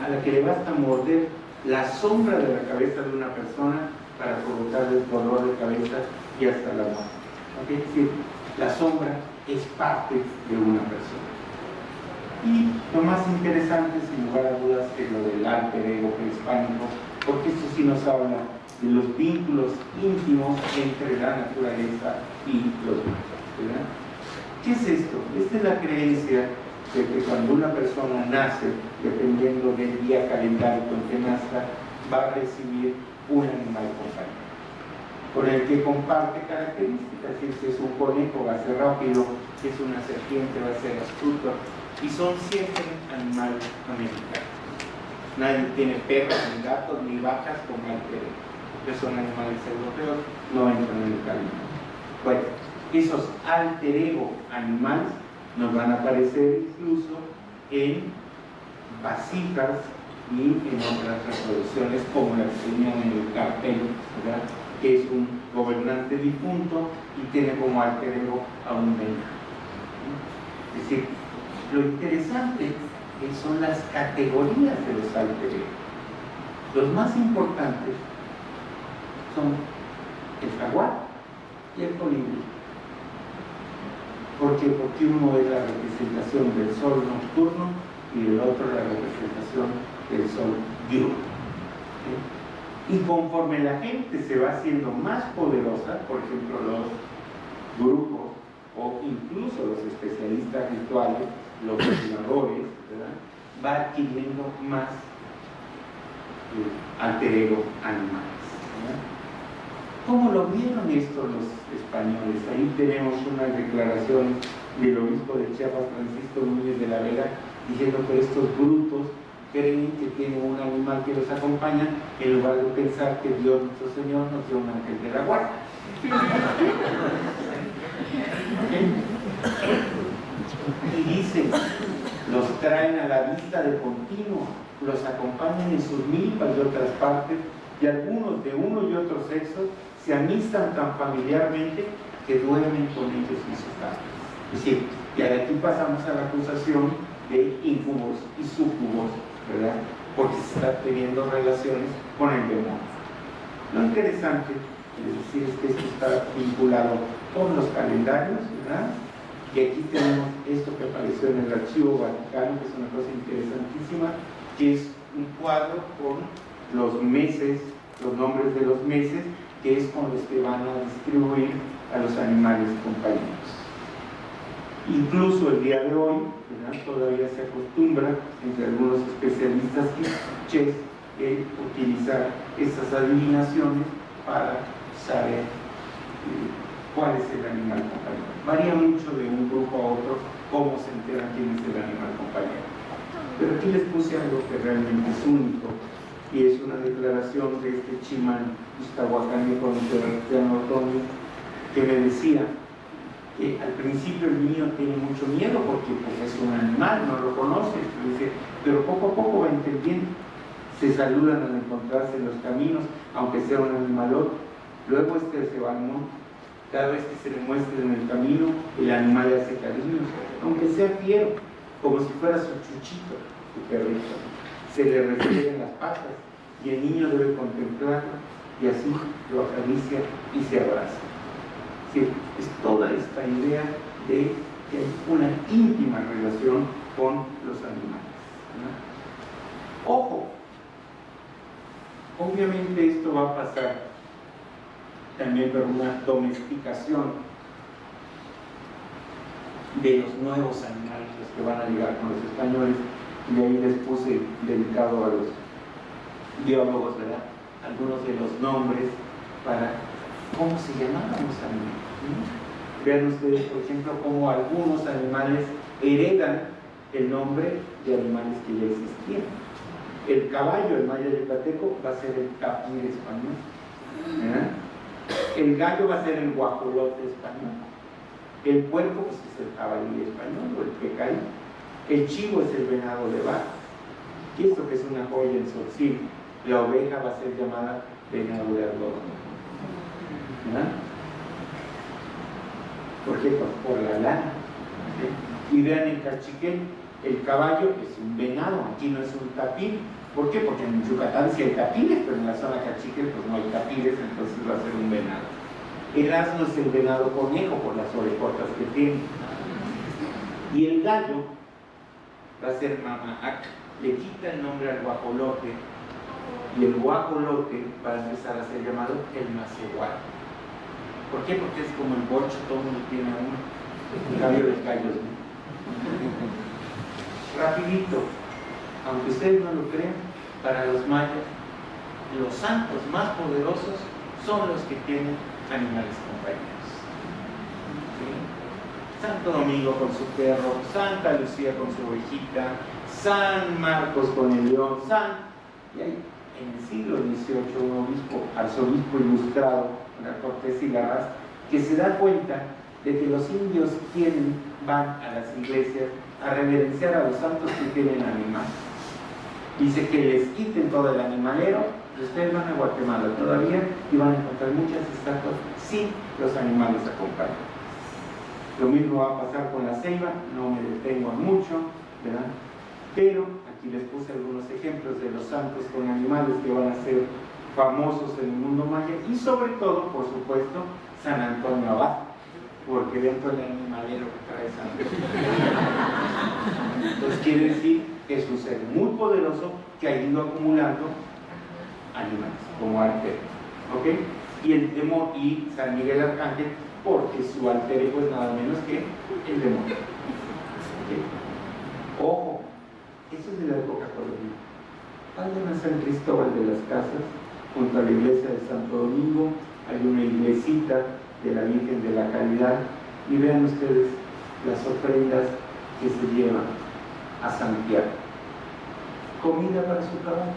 a la que le basta morder la sombra de la cabeza de una persona para provocarles dolor de cabeza y hasta la muerte. ¿Ok? Es decir, la sombra es parte de una persona. Y lo más interesante, sin lugar a dudas, es lo del alter ego prehispánico, porque esto sí nos habla de los vínculos íntimos entre la naturaleza y los humanos, ¿verdad? ¿Qué es esto? Esta es la creencia de que cuando una persona nace, dependiendo del día calendario en que nazca, va a recibir un animal compañero, con el que comparte características. Si es un conejo, va a ser rápido; si es una serpiente, va a ser astuto. Y son siempre animales americanos. Nadie tiene perros, ni gatos, ni vacas como alter ego, que son animales europeos, no entran en el camino. Bueno, esos alter ego animales nos van a aparecer incluso en vasijas y en otras reproducciones, como la que tenían en el cartel, ¿verdad?, que es un gobernante difunto y tiene como alter ego a un venado. Es decir, lo interesante son las categorías de los alter ego. Los más importantes son el jaguar y el colibrí. ¿Por qué? Porque uno es la representación del sol nocturno y el otro la representación del sol diurno. ¿Sí? Y conforme la gente se va haciendo más poderosa, por ejemplo los grupos o incluso los especialistas rituales, los cuidadores, ¿verdad?, va adquiriendo más alter ego animales, ¿verdad? ¿Cómo lo vieron esto los españoles? Ahí tenemos unas declaraciones del obispo de Chiapas, Francisco Núñez de la Vega, diciendo que estos brutos creen que tienen un animal que los acompaña, en lugar de pensar que Dios nuestro Señor nos dio un ángel de la guarda. Y dicen, los traen a la vista de continuo, los acompañan en sus milpas y otras partes, y algunos de uno y otro sexo se amistan tan familiarmente que duermen con ellos en sus casas. Es decir, y aquí pasamos a la acusación de íncubos y súcubos, ¿verdad?, porque se está teniendo relaciones con el demonio. Lo interesante, es que esto está vinculado con los calendarios, ¿verdad? Y aquí tenemos esto que apareció en el Archivo Vaticano, que es una cosa interesantísima, que es un cuadro con los meses, los nombres de los meses, que es con los que van a distribuir a los animales compañeros. Incluso el día de hoy, ¿verdad?, todavía se acostumbra entre algunos especialistas utilizar estas adivinaciones para saber cuál es el animal compañero. Varía mucho de un grupo a otro cómo se entera quién es el animal compañero. Pero aquí les puse algo que realmente es único, y es una declaración de este Chimán Iztahuacán con Sebastián Ordoño, que me decía que al principio el niño tiene mucho miedo porque pues, es un animal, no lo conoce, pero poco a poco va entendiendo. Se saludan al encontrarse en los caminos, aunque sea un animalote. Luego se va al monte. Cada vez que se le muestre en el camino, el animal le hace cariños, aunque sea fiero, como si fuera su chuchito, su perrito. Se le refieren las patas y el niño debe contemplarlo y así lo acaricia y se abraza. Sí, es toda esta idea de que hay una íntima relación con los animales, ¿no? Ojo, obviamente esto va a pasar también por una domesticación de los nuevos animales, los que van a llegar con los españoles, y ahí les puse dedicado a los biólogos, ¿verdad?, algunos de los nombres para cómo se llamaban los animales, ¿sí? Vean ustedes, por ejemplo, cómo algunos animales heredan el nombre de animales que ya existían. El caballo, el maya yucateco, va a ser el tapir español, ¿verdad? El gallo va a ser el guajolote español. El puerco pues, es el jabalí español o el pecarí. El chivo es el venado de vaca. Y esto que es una joya en Sotzil, la oveja va a ser llamada venado de algodón, ¿verdad? ¿Por qué? Pues por la lana, ¿sí? Y vean el cachiquel, el caballo es un venado, aquí no es un tapir, ¿Por qué? Porque en Yucatán sí hay tapiles, pero en la zona cachique pues no hay tapiles, entonces va a ser un venado. El asno es el venado conejo por las orejotas que tiene. Y el gallo va a ser mamaac. Le quita el nombre al guajolote y el guajolote va a empezar a ser llamado el macehual. ¿Por qué? Porque es como el bocho, todo el mundo tiene uno. En cambio los gallos no. Rapidito, aunque ustedes no lo crean, para los mayas, los santos más poderosos son los que tienen animales compañeros. ¿Sí? Santo Domingo con su perro, Santa Lucía con su ovejita, San Marcos con el león, y hay en el siglo XVIII un arzobispo ilustrado, Cortés y Larraz, que se da cuenta de que los indios van a las iglesias a reverenciar a los santos que tienen animales. Dice que les quiten todo el animalero, y ustedes van a Guatemala todavía y van a encontrar muchas estatuas sin los animales acompañados. Lo mismo va a pasar con la ceiba, no me detengo en mucho, ¿verdad? Pero aquí les puse algunos ejemplos de los santos con animales que van a ser famosos en el mundo maya, y sobre todo, por supuesto, San Antonio Abad, porque dentro del animalero que trae San Antonio. Entonces quiere decir que es un ser muy poderoso que ha ido acumulando animales como alter, ¿ok? Y el demonio, y San Miguel Arcángel, porque su alter ego es nada menos que el demonio. ¿Okay? Ojo, eso es de la época colonial. Vayan a San Cristóbal de las Casas, junto a la iglesia de Santo Domingo, hay una iglesita de la Virgen de la Caridad, y vean ustedes las ofrendas que se llevan a Santiago. Comida para su caballo.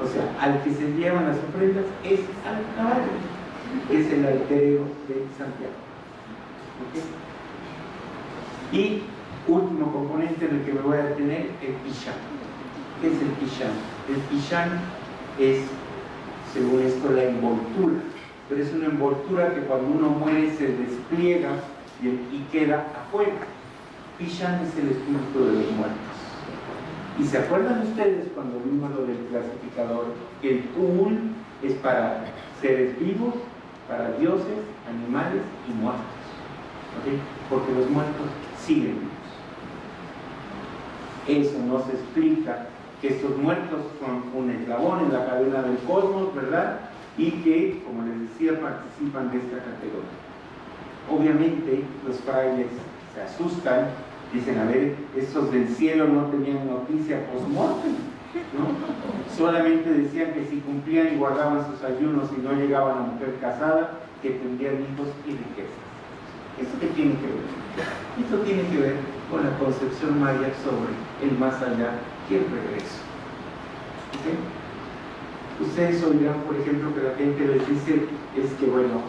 O sea, al que se llevan las ofrendas es al caballo, que es el alter ego de Santiago. ¿Okay? Y último componente en el que me voy a detener, el pichán. ¿Qué es el pichán? El pichán es, según esto, la envoltura, pero es una envoltura que cuando uno muere se despliega y queda afuera. Pichán es el espíritu de los muertos. ¿Y se acuerdan ustedes cuando vimos lo del clasificador? Que el Tul es para seres vivos, para dioses, animales y muertos. ¿Okay? Porque los muertos siguen vivos. Eso nos explica que estos muertos son un eslabón en la cadena del cosmos, ¿verdad? Y que, como les decía, participan de esta categoría. Obviamente los frailes se asustan, dicen, a ver, estos del cielo no tenían noticia post-mortem, ¿no? Solamente decían que si cumplían y guardaban sus ayunos y no llegaban a mujer casada, que tendrían hijos y riquezas. ¿Eso qué tiene que ver? Esto tiene que ver con la concepción maya sobre el más allá y el regreso. ¿Okay? Ustedes oirán, por ejemplo, que la gente les dice, es que bueno,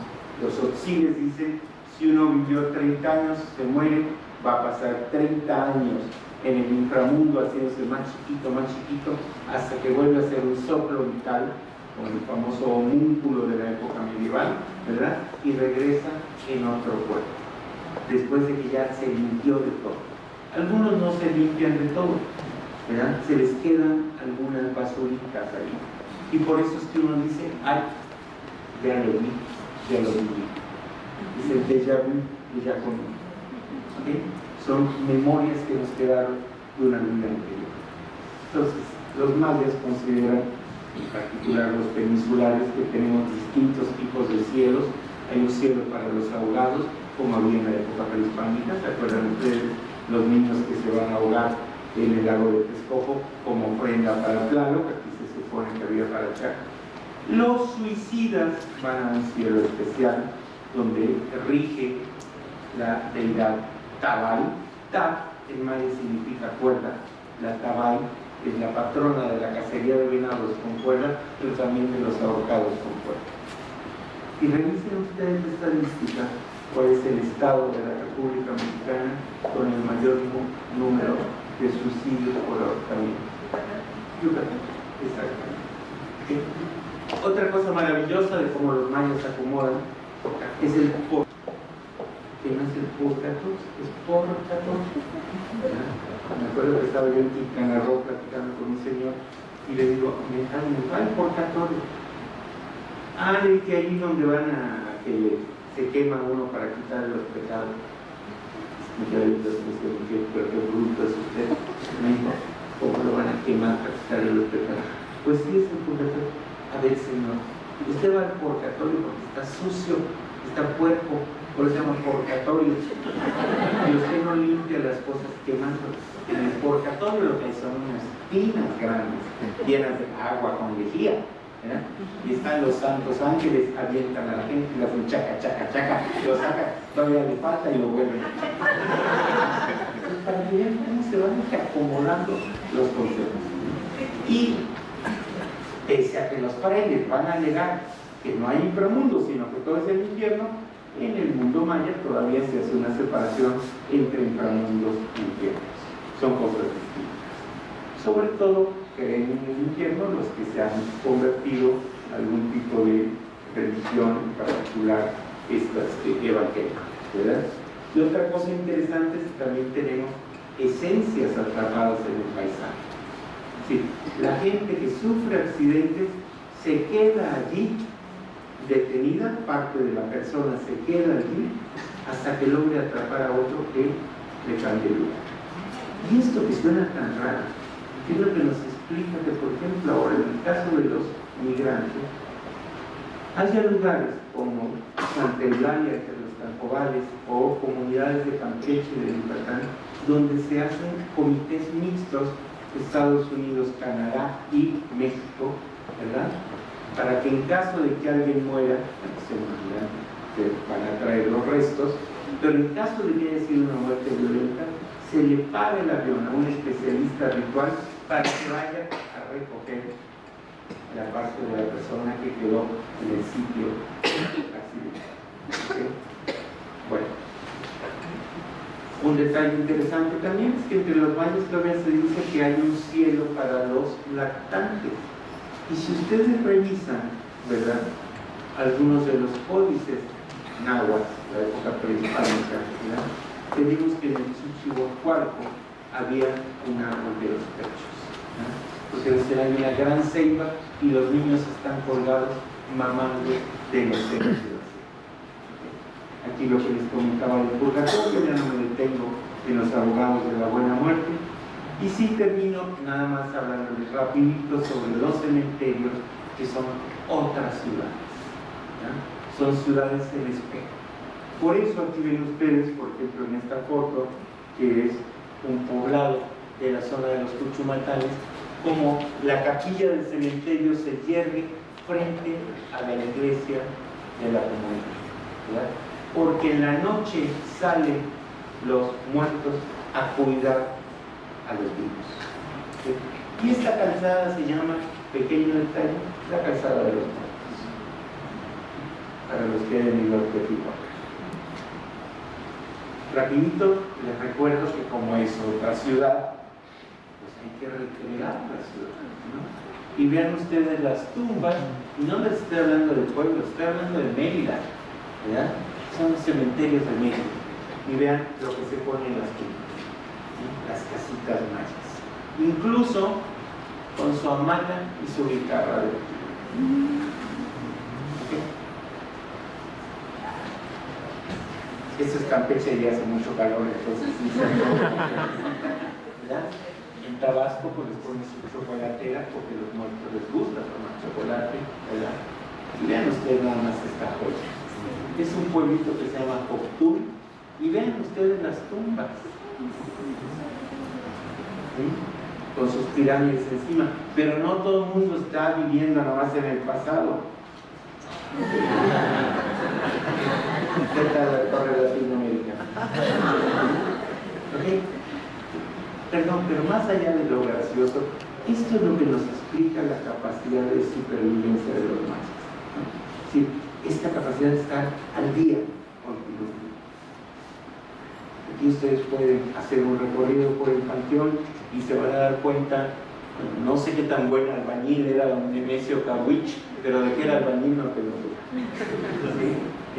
los otziles dicen, si uno vivió 30 años, se muere, va a pasar 30 años en el inframundo haciéndose más chiquito, hasta que vuelve a ser un soplo vital, con el famoso homúnculo de la época medieval, ¿verdad? Y regresa en otro cuerpo, después de que ya se limpió de todo. Algunos no se limpian de todo, ¿verdad? Se les quedan algunas basuritas ahí. Y por eso es que uno dice, ay, ya lo vi, ya lo viví. Es el déjà vu, déjà connu. ¿Okay? Son memorias que nos quedaron de una vida anterior. Entonces, los mayas consideran, en particular los peninsulares, que tenemos distintos tipos de cielos. Hay un cielo para los ahogados, como había en la época prehispánica. ¿Se acuerdan ustedes? Los niños que se van a ahogar en el lago de Texcoco como ofrenda para Tlaloc, aquí se supone que había para Chaco. Los suicidas van a un cielo especial donde rige la deidad Tabay. Ta en maya significa cuerda. La Tabay es la patrona de la cacería de venados con cuerda, pero también de los ahorcados con cuerda. Y revisen ustedes la estadística, cuál es el estado de la República Mexicana con el mayor número de suicidios por ahorcamiento. Yucatán, exactamente. ¿Okay? Otra cosa maravillosa de cómo los mayas se acomodan es el porte. que no es el purgatorio, es portatorio. Me acuerdo que estaba yo en Quintana Roo platicando con un señor y le digo, ¿cuál purgatorio? De que ahí donde van a que se quema uno para quitar los pecados. Me quedé diciendo, qué bruto es usted. Me dijo, ¿cómo lo van a quemar para quitarle los pecados? Pues sí, es el purgatorio. A ver, señor, usted va al purgatorio porque está sucio, está puerco, por eso se llama purgatorio. Y usted no limpia las cosas quemando. En el purgatorio lo que hay son unas tinas grandes, llenas de agua con lejía. ¿verdad? Y están los santos ángeles, avientan a la gente y le hacen chaca, chaca, chaca, lo sacan, todavía le falta y lo vuelven. Para que vean cómo se van acomodando los conceptos. Y pese a que los frailes van a alegar que no hay inframundo, sino que todo es el infierno, en el mundo maya todavía se hace una separación entre inframundos e infiernos. Son cosas distintas. Sobre todo creen en el infierno los que se han convertido a algún tipo de religión, en particular estas evangélicas, ¿verdad? Y otra cosa interesante es que también tenemos esencias atrapadas en el paisaje. Sí, la gente que sufre accidentes se queda allí detenida, parte de la persona se queda allí hasta que logre atrapar a otro que le cambie el lugar. Y esto que suena tan raro, es lo que nos explica que, por ejemplo, ahora en el caso de los migrantes, haya lugares como Santa Eulalia, que los Cancobales, o comunidades de Campeche y de Yucatán, donde se hacen comités mixtos, Estados Unidos, Canadá y México, ¿verdad? Para que en caso de que alguien muera, se van a traer los restos, pero en caso de que haya sido una muerte violenta, se le paga el avión a un especialista ritual para que vaya a recoger la parte de la persona que quedó en el sitio accidental. ¿Okay? Bueno, un detalle interesante también es que entre los mayas todavía se dice que hay un cielo para los lactantes. Y si ustedes revisan, ¿verdad?, algunos de los códices náhuatl, la época prehispánica, ¿verdad?, tenemos que en el Xochimilco había un árbol de los pechos, ¿verdad?, porque hay una gran ceiba y los niños están colgados mamando de los senos de la ceiba. Aquí lo que les comentaba del purgatorio, ya no me detengo en los abogados de la buena muerte. Y sí termino nada más hablándoles rapidito sobre los cementerios que son otras ciudades, ¿ya? Son ciudades en espejo. Por eso aquí ven ustedes, por ejemplo, en esta foto, que es un poblado de la zona de los Cuchumatanes, como la capilla del cementerio se yergue frente a la iglesia de la comunidad, ¿verdad? Porque en la noche salen los muertos a cuidar a los vivos. ¿Sí? Y esta calzada se llama, pequeño detalle, la calzada de los muertos, para los que hayan ido a Teotihuacán. Rapidito les recuerdo que como es otra ciudad, pues hay que recrear la ciudad, ¿no? Y vean ustedes las tumbas, y no les estoy hablando del pueblo, estoy hablando de Mérida, ¿verdad? Son los cementerios de Mérida, y vean lo que se pone en las tumbas, ¿sí? Las casitas mayas, incluso con su hamaca y su guitarra de ¿okay? Esto es Campeche y hace mucho calor, entonces ¿verdad? En Tabasco pues les ponen su chocolatera porque los muertos les gusta tomar chocolate, ¿verdad? Y vean ustedes nada más esta joya. Es un pueblito que se llama Coctul y vean ustedes las tumbas, ¿sí? Con sus pirámides encima, pero no todo el mundo está viviendo nada más en el pasado. ¿Qué tal la torre latinoamericana? ¿Okay? Perdón, pero más allá de lo gracioso, esto es lo que nos explica la capacidad de supervivencia de los mayas, ¿no? Sí, esta capacidad de estar al día con el mundo. Aquí ustedes pueden hacer un recorrido por el panteón y se van a dar cuenta, bueno, no sé qué tan buen albañil era don Nemesio Cawich, pero de qué era albañil no tengo duda. ¿Sí?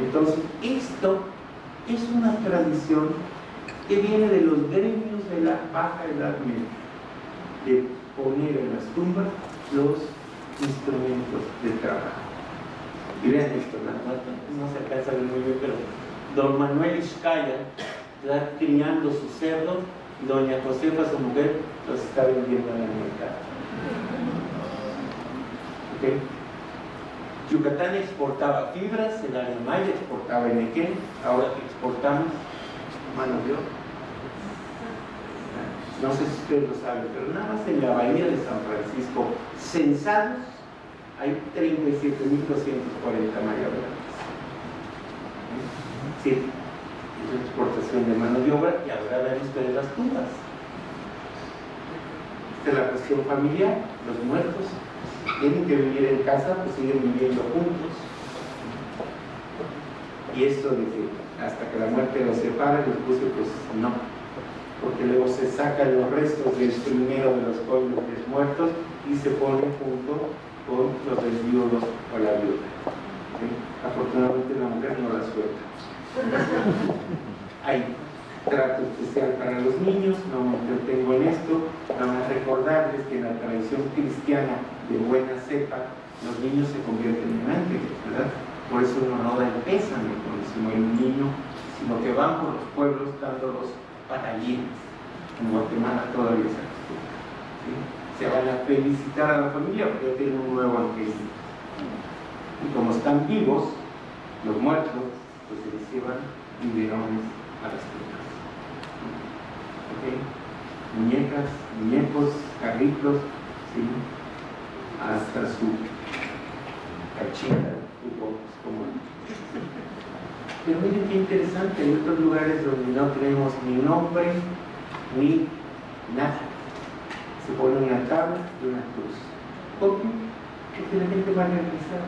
Entonces, esto es una tradición que viene de los gremios de la Baja Edad Media, de poner en las tumbas los instrumentos de trabajo. Y vean esto, no se alcanza a ver muy bien, pero don Manuel Iskaya está criando su cerdo y doña Josefa, su mujer, los está vendiendo en el mercado. ¿Okay? Yucatán exportaba fibras, el área maya exportaba enequén, ahora exportamos mano de obra. No sé si ustedes lo saben, pero nada más en la bahía de San Francisco, censados, hay 37.240 mayablancas. Sí, es una exportación de mano de obra y ahora ven ustedes las tumbas. Esta es la cuestión familiar, los muertos tienen que vivir en casa, pues siguen viviendo juntos. Y esto de que hasta que la muerte los separa, les puse pues no, porque luego se sacan los restos del primero de los cónyuges muertos y se ponen junto con los del viudo o la viuda. ¿Sí? Afortunadamente la mujer no la suelta. Hay trato especial para los niños, no me entretengo en esto, nada más recordarles que en la tradición cristiana de buena cepa, los niños se convierten en ángeles, ¿verdad? Por eso uno no da el pésame cuando se muere un niño, sino que van por los pueblos dando los patallines. En Guatemala todavía se acostumbra. ¿Sí? Se van a felicitar a la familia porque ya tienen un nuevo angelito. Y como están vivos, los muertos, pues se les llevan biberones a las tumbas. ¿Okay? Muñecas, muñecos, carritos, ¿sí? Hasta su cachita, como. Pero miren qué interesante, hay otros lugares donde no tenemos ni nombre ni nada. Se pone una tabla y una cruz. ¿Por qué? Porque la gente va a realizar.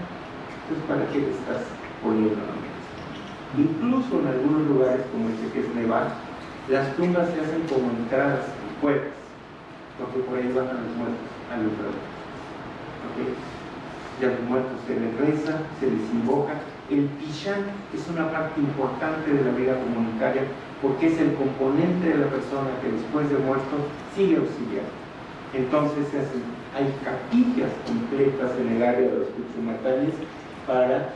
Entonces, ¿para qué le estás poniendo nombres? Incluso en algunos lugares, como este que es Neval, las tumbas se hacen como entradas en cuevas, porque por ahí bajan los muertos al inframundo. ¿Okay? Y a los muertos se les reza, se les invoca. El pichán es una parte importante de la vida comunitaria porque es el componente de la persona que después de muerto sigue auxiliando. Entonces hay capillas completas en el área de los Cuchumatanes para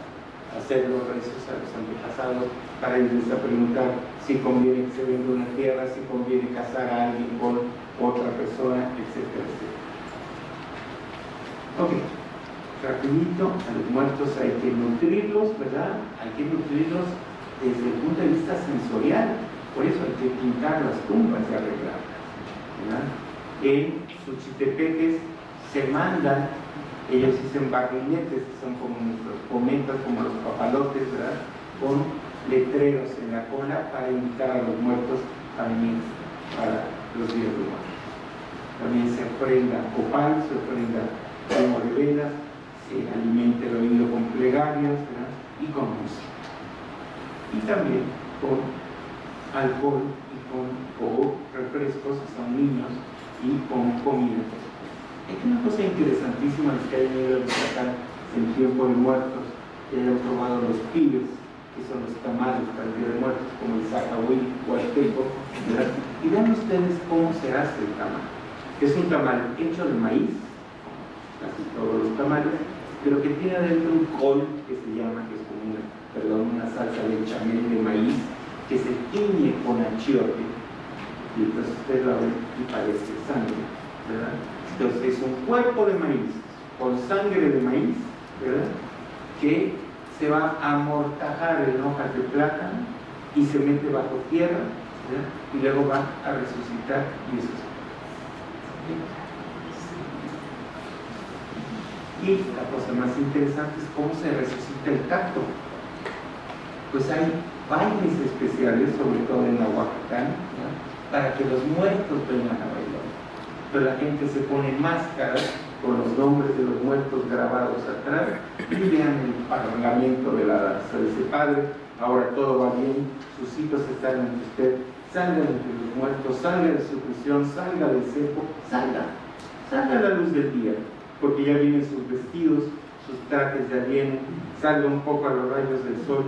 hacer los rezos a los antepasados, para irles a preguntar si conviene que se venda una tierra, si conviene casar a alguien con otra persona, etcétera, etcétera. Ok, rapidito, a los muertos hay que nutrirlos, ¿verdad? Hay que nutrirlos desde el punto de vista sensorial, por eso hay que pintar las tumbas y arreglarlas, ¿verdad? En Xochitepeques se mandan, ellos dicen barrinetes, que son como nuestros comentas, como los papalotes, ¿verdad? Con letreros en la cola para invitar a los muertos a venir para los días de muerte. También se ofrenda copal, se ofrenda humo de velas, se alimenta el oído con plegarias, ¿verdad? Y con música. Y también con alcohol y con refrescos, que son niños, y con comida. Es una cosa interesantísima los que hayan ido a Yucatán en tiempo de muertos, que hayan probado los pibes, que son los tamales para el día de muertos, como el zacahuil o el teco, ¿verdad? Y vean ustedes cómo se hace el tamal. Es un tamal hecho de maíz, casi todos los tamales, pero que tiene adentro un col que se llama, que es como una salsa de chamel de maíz, que se tiñe con achiote, y entonces ustedes la ven y parece sangre, ¿verdad? Entonces es un cuerpo de maíz con sangre de maíz, ¿verdad? Que se va a amortajar en hojas de plátano y se mete bajo tierra, ¿verdad? Y luego va a resucitar y eso es. Y la cosa más interesante es cómo se resucita el tacto. Pues hay bailes especiales, sobre todo en la Oaxaca, ¿no? Para que los muertos vengan a bailar. Pero la gente se pone máscaras con los nombres de los muertos grabados atrás y vean el parlamento de la danza. Dice: padre, ahora todo va bien, sus hijos están entre usted, salga entre los muertos, salga de su prisión, salga del cepo, salga a la luz del día, porque ya vienen sus vestidos, sus trajes ya vienen, salga un poco a los rayos del sol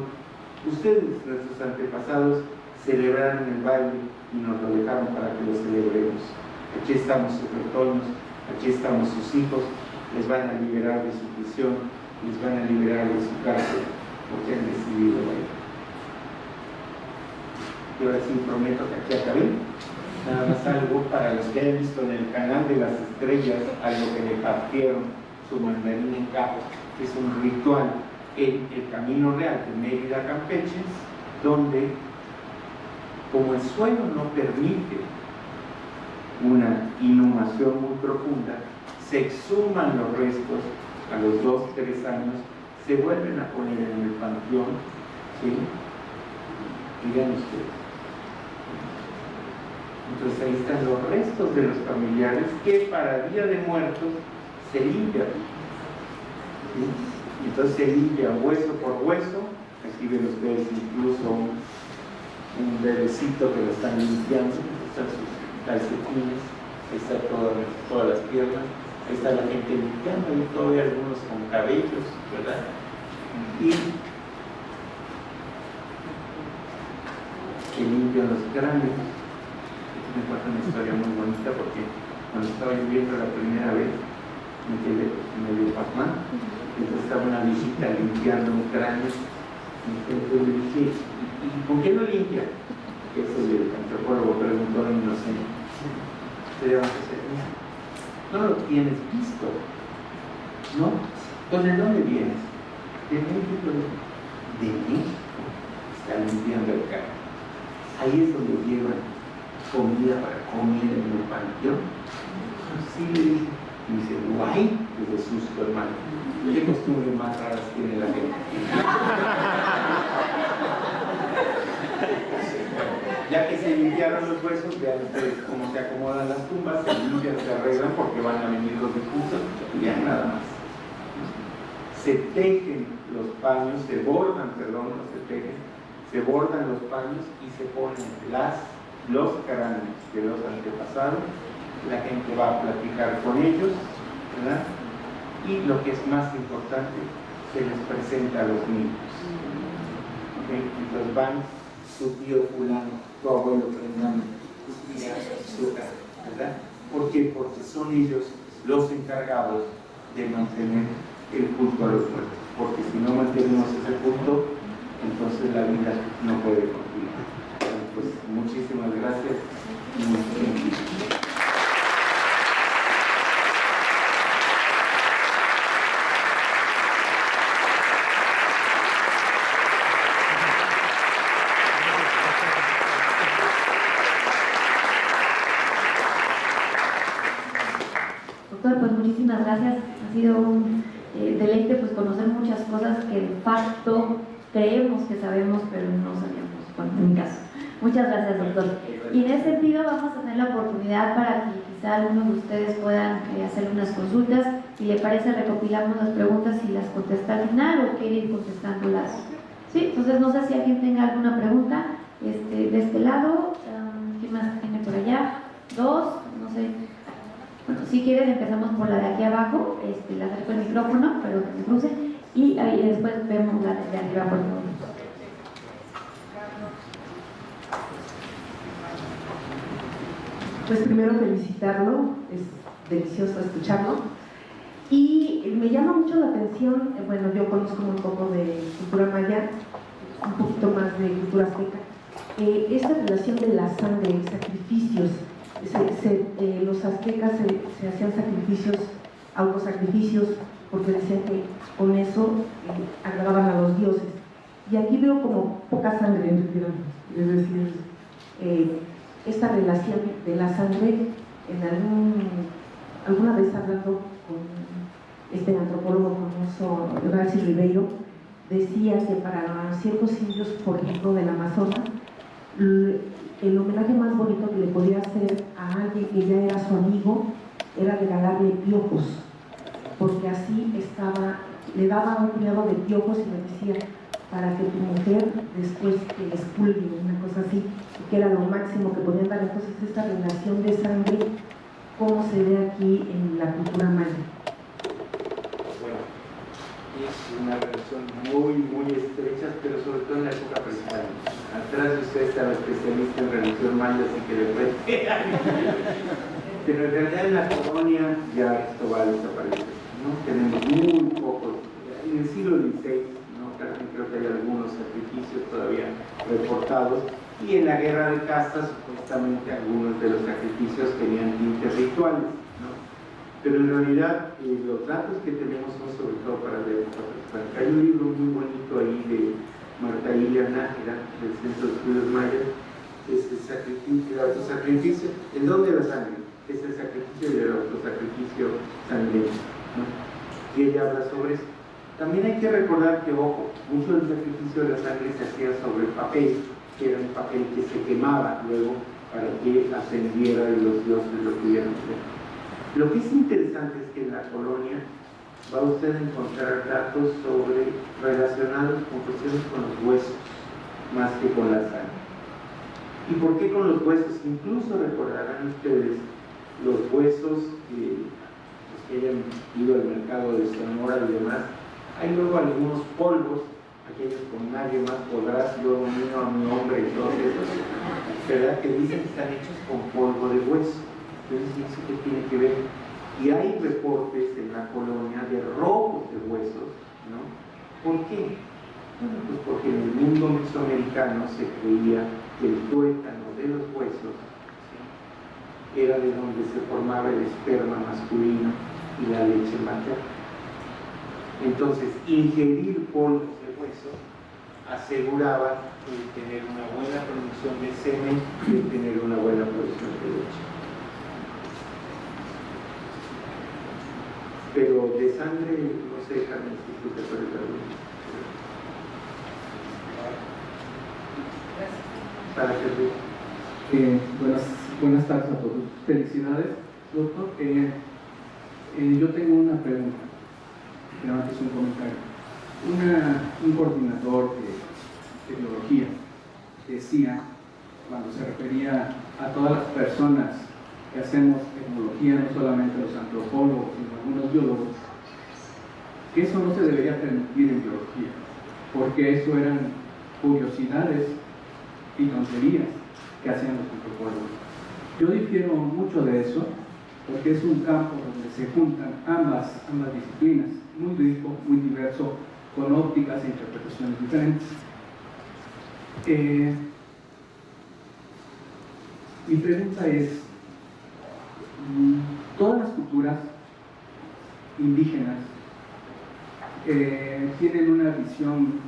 Ustedes, nuestros antepasados, celebraron el baile y nos lo dejaron para que lo celebremos. Aquí estamos sus retoños, aquí estamos sus hijos, les van a liberar de su prisión, les van a liberar de su cárcel, porque han decidido bailar. Y ahora sí prometo que aquí acabé. Nada más algo para los que hayan visto en el canal de las estrellas, algo que le partieron su mandarín en capo, que es un ritual en el Camino Real de Mérida a Campeche, donde, como el suelo no permite una inhumación muy profunda, se exhuman los restos a los 2-3 años, se vuelven a poner en el panteón, ¿sí? Y vean ustedes. Entonces ahí están los restos de los familiares que para Día de Muertos se limpian, ¿sí? Entonces se limpia hueso por hueso. Aquí ven ustedes incluso un bebecito que lo están limpiando. Ahí están sus calcetines, ahí están todas las piernas, ahí está la gente limpiando, y todavía algunos con cabellos, ¿verdad? Y que limpian los cráneos. Me cuenta una historia muy bonita, porque cuando estaba viviendo la primera vez me quedé medio pasmado. Entonces estaba una visita limpiando un cráneo, entonces le dije, ¿y con qué lo limpia? Eso el antropólogo preguntó inocente. Se le va a hacer, no lo tienes visto, ¿no? Entonces, ¿de dónde vienes? De México. De México. Está limpiando el cráneo. Ahí es donde llevan comida para comer en el panteón. Sí, le dije. Y dice, guay, desde susto, hermano. ¿Qué costumbres más raras tiene la gente? Ya que se limpiaron los huesos, vean ustedes cómo se acomodan las tumbas, se limpian, se arreglan, porque van a venir los difuntos, y ya nada más. Se tejen los paños, se bordan los paños y se ponen los cráneos de los antepasados. La gente va a platicar con ellos, ¿verdad? Y lo que es más importante, se les presenta a los niños. ¿Okay? Entonces van su tío fulano, tu abuelo prendano, tu tía azúcar, ¿verdad? ¿Por qué? Porque son ellos los encargados de mantener el culto a los muertos. Porque si no mantenemos ese culto, entonces la vida no puede continuar. Pues muchísimas gracias y muchísimas gracias. Doctor, pues muchísimas gracias. Ha sido un deleite pues conocer muchas cosas que de facto creemos que sabemos, pero no sabíamos, bueno, en mi caso. Muchas gracias, doctor. Y en ese sentido vamos a tener la oportunidad para que quizá algunos de ustedes puedan hacer unas consultas. Si le parece, recopilamos las preguntas y las contesta al final, o quiere ir contestándolas. Sí, entonces no sé si alguien tenga alguna pregunta de este lado. ¿Quién más tiene por allá? Dos, no sé. Bueno, si quieren empezamos por la de aquí abajo, le acerco el micrófono, pero que se cruce, y ahí después vemos la de arriba, por favor. Pues primero felicitarlo, es delicioso escucharlo, y me llama mucho la atención, bueno, yo conozco muy poco de cultura maya, un poquito más de cultura azteca, esta relación de la sangre, sacrificios. Los aztecas se hacían sacrificios, autosacrificios, porque decían que con eso agradaban a los dioses. Y aquí veo como poca sangre en realidad, es decir, esta relación de la sangre, alguna vez hablando con este antropólogo famoso, García Ribeiro, decía que para ciertos indios, por ejemplo, del Amazonas, el homenaje más bonito que le podía hacer a alguien que ya era su amigo era regalarle piojos, porque así le daba un puñado de piojos y le decía, para que tu mujer después te expulgue, una cosa así, que era lo máximo que podían dar. Entonces esta relación de sangre, ¿cómo se ve aquí en la cultura maya? Bueno, es una relación muy, muy estrecha, pero sobre todo en la época prehispánica. Atrás de usted está la especialista en religión maya, así que le puede. Pero en realidad en la colonia ya esto va a desaparecer, ¿no? Tenemos muy pocos. En el siglo XVI, ¿no? Creo que hay algunos sacrificios todavía reportados, y en la guerra de castas supuestamente algunos de los sacrificios tenían tintes rituales, ¿no? Pero en realidad los datos que tenemos son sobre todo para la época prehispánica. Hay un libro muy bonito ahí de Marta Ilia Nájera, del Centro de Estudios Mayas, es el sacrificio, el autosacrificio, el don de la sangre, es el sacrificio y el autosacrificio sangriento, ¿no? Y ella habla sobre eso. También hay que recordar que, ojo, mucho del sacrificio de la sangre se hacía sobre papel, que era un papel que se quemaba luego para que ascendiera y los dioses lo pudieran hacer. Lo que es interesante es que en la colonia va usted a encontrar datos relacionados con cuestiones con los huesos, más que con la sangre. ¿Y por qué con los huesos? Incluso recordarán ustedes los huesos que hayan ido al mercado de Sonora y demás. Hay luego algunos polvos, aquellos con nadie más podrás, yo domino a mi hombre y todos esos, ¿verdad? Que dicen que están hechos con polvo de hueso. Entonces, ¿eso qué tiene que ver? Y hay reportes en la colonia de robos de huesos, ¿no? ¿Por qué? Bueno, pues porque en el mundo mesoamericano se creía que el tuétano de los huesos, ¿sí?, era de donde se formaba el esperma masculino y la leche materna. Entonces, ingerir polvos de hueso aseguraba tener una buena producción de semen y tener una buena producción de leche. Pero de sangre, no sé, Carmen, si tú te puedes dar para que buenas tardes a todos. Felicidades, doctor. Yo tengo una pregunta, pero antes un comentario. Un coordinador de tecnología decía, cuando se refería a todas las personas que hacemos tecnología, no solamente los antropólogos, sino algunos biólogos, que eso no se debería permitir en biología, porque eso eran curiosidades y tonterías que hacían los antropólogos. Yo difiero mucho de eso, porque es un campo donde se juntan ambas disciplinas, muy rico, muy diverso, con ópticas e interpretaciones diferentes. Mi pregunta es, todas las culturas indígenas tienen una visión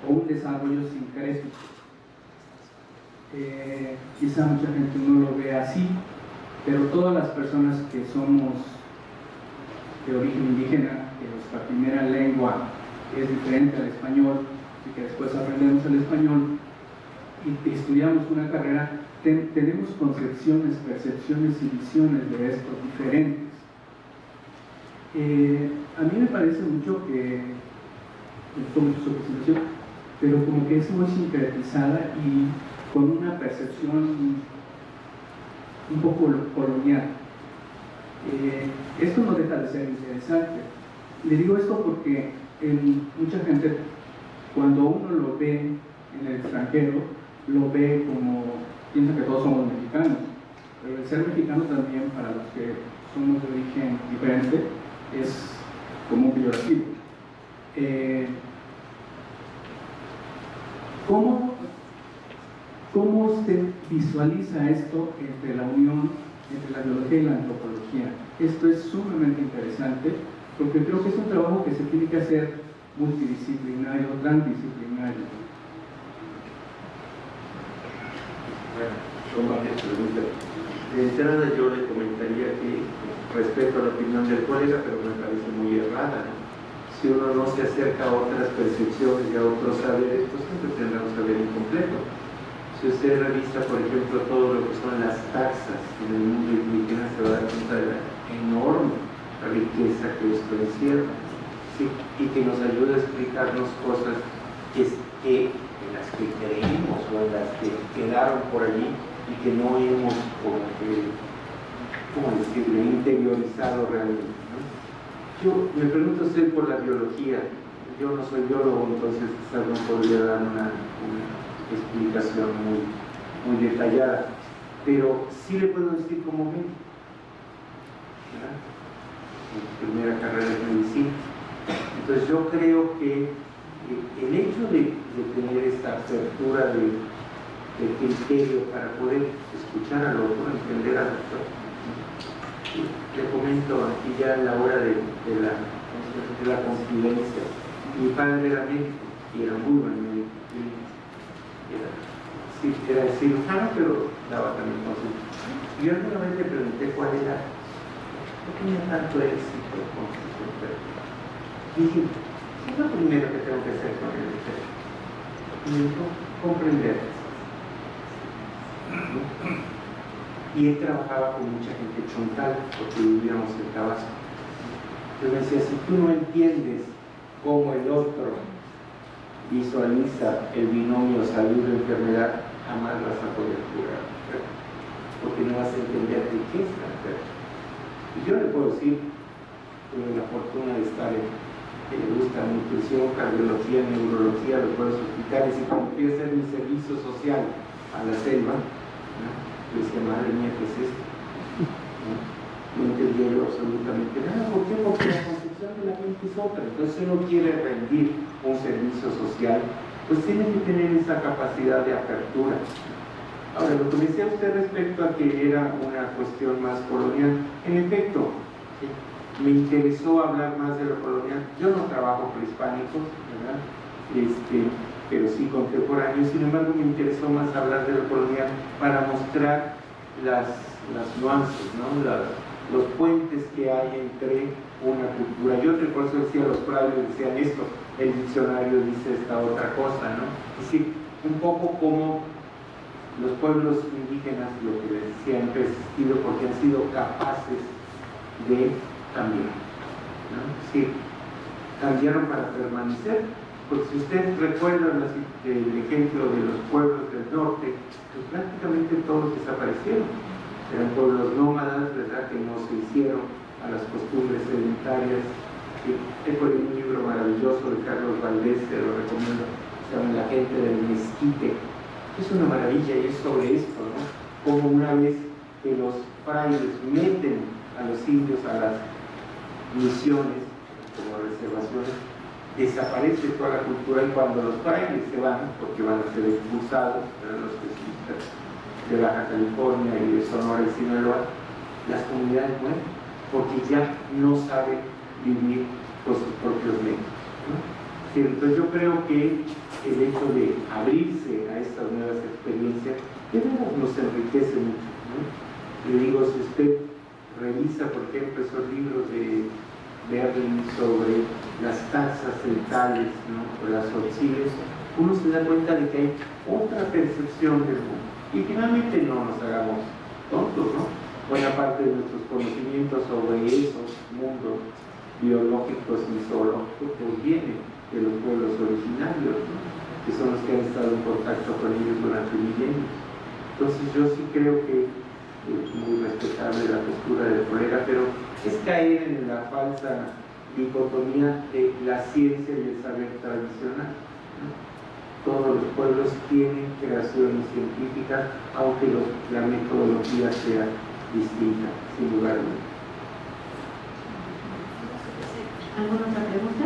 o un desarrollo sincrético. Quizá mucha gente no lo ve así, pero todas las personas que somos de origen indígena, que nuestra primera lengua es diferente al español y que después aprendemos el español y estudiamos una carrera, tenemos concepciones, percepciones y visiones de esto diferentes. A mí me parece mucho que, me gustó mucho su presentación, pero como que es muy sincretizada y con una percepción un poco colonial. Esto no deja de ser interesante. Le digo esto porque mucha gente, cuando uno lo ve en el extranjero, lo ve como, piensa que todos somos mexicanos, pero el ser mexicano también, para los que somos de origen diferente, es como un peyorativo. ¿Cómo usted visualiza esto entre la unión entre la biología y la antropología? Esto es sumamente interesante porque creo que es un trabajo que se tiene que hacer multidisciplinario, transdisciplinario. Bueno, son varias preguntas. De entrada yo le comentaría que respeto a la opinión del colega, pero me parece muy errada, ¿no? Si uno no se acerca a otras percepciones y a otros saberes, pues siempre tendrá un saber incompleto. Si usted revisa, por ejemplo, todo lo que son las taxas en el mundo indígena, se va a dar cuenta de la enorme riqueza que esto encierra, ¿sí? Y que nos ayuda a explicarnos cosas en las que creímos o en las que quedaron por allí y que no hemos, ¿cómo decirlo?, interiorizado realmente, ¿no? Yo me pregunto a usted por la biología. yo no soy biólogo, entonces quizás no podría dar una explicación muy detallada, pero sí le puedo decir como médico, ¿verdad? Mi primera carrera de medicina. Entonces yo creo que el hecho de tener esta apertura de criterio para poder escuchar al otro, entender al otro. Le comento aquí ya en la hora de la confidencia. Mi padre era médico y era muy buen médico. Era cirujano, pero daba también consultas. Y yo alguna vez le pregunté cuál era, por qué tenía tanto éxito con sus enfermos. Dije, ¿qué es lo primero que tengo que hacer con el enfermo? Y me dijo, comprender. Y él trabajaba con mucha gente chontal, porque vivíamos en Tabasco. Entonces me decía, si tú no entiendes cómo el otro visualiza el binomio salud-enfermedad, jamás vas a poder curar, porque no vas a entender de qué es la enfermedad. Y yo le puedo decir, tuve la fortuna de estar que le gusta nutrición, cardiología, neurología, los pueblos hospitales, y cuando fui a hacer mi servicio social a la selva, yo decía, madre mía, ¿qué es esto? No entendía yo absolutamente nada. ¿Por qué? Porque la concepción de la gente es otra. Entonces, si uno quiere rendir un servicio social, pues tiene que tener esa capacidad de apertura. Ahora, lo que me decía usted respecto a que era una cuestión más colonial, en efecto, ¿sí? Me interesó hablar más de lo colonial. Yo no trabajo prehispánicos, ¿verdad? Pero sí contemporáneo. Sin embargo, me interesó más hablar de lo colonial para mostrar las nuances, ¿no? Los puentes que hay entre una cultura y otra. Por eso decía, los frailes decían esto, el diccionario dice esta otra cosa, ¿no? Es decir, un poco como los pueblos indígenas, lo que les decía, han persistido porque han sido capaces de cambiar, ¿no? Es decir, cambiaron para permanecer. Porque si ustedes recuerdan el ejemplo de los pueblos del norte, pues prácticamente todos desaparecieron. Eran pueblos nómadas, ¿verdad?, que no se hicieron a las costumbres sedentarias. Tengo un libro maravilloso de Carlos Valdés, que lo recomiendo, se llama La gente del mezquite. Es una maravilla y es sobre esto, ¿no? Como una vez que los frailes meten a los indios a las misiones, como reservaciones, desaparece toda la cultura, y cuando los frailes se van, porque van a ser expulsados, los jesuitas de Baja California y de Sonora y Sinaloa, las comunidades mueren, porque ya no saben vivir por sus propios medios, ¿no? Entonces yo creo que el hecho de abrirse a estas nuevas experiencias, de verdad nos enriquece mucho, ¿no? Le digo, si usted revisa, por ejemplo, esos libros de Berlin sobre las taxas centrales, ¿no?, o las auxilios, uno se da cuenta de que hay otra percepción del mundo. Y finalmente no nos hagamos tontos, ¿no? Buena parte de nuestros conocimientos sobre esos mundos biológicos y zoológicos vienen de los pueblos originarios, ¿no?, que son los que han estado en contacto con ellos durante milenios. Entonces yo sí creo que es muy respetable la postura de colega, pero es caer en la falsa dicotomía de la ciencia y el saber tradicional, ¿no? Todos los pueblos tienen creaciones científicas, aunque la metodología sea distinta, sin lugar a dudas. ¿Alguna otra pregunta?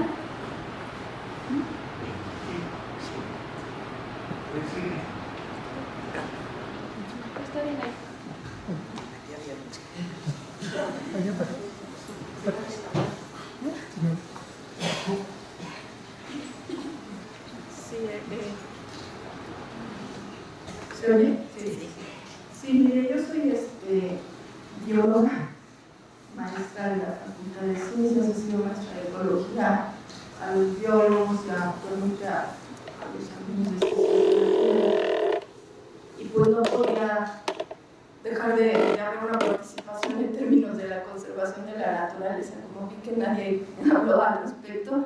Está bien ahí. ¿Se oye? Sí. Sí, mire, yo soy bióloga, maestra de la Facultad de Ciencias, he sido maestra de Ecología, a los biólogos y actualmente a los alumnos de ciencias. Y pues no podía dejar de haber una participación en términos de la conservación de la naturaleza, como vi que nadie habló al respecto.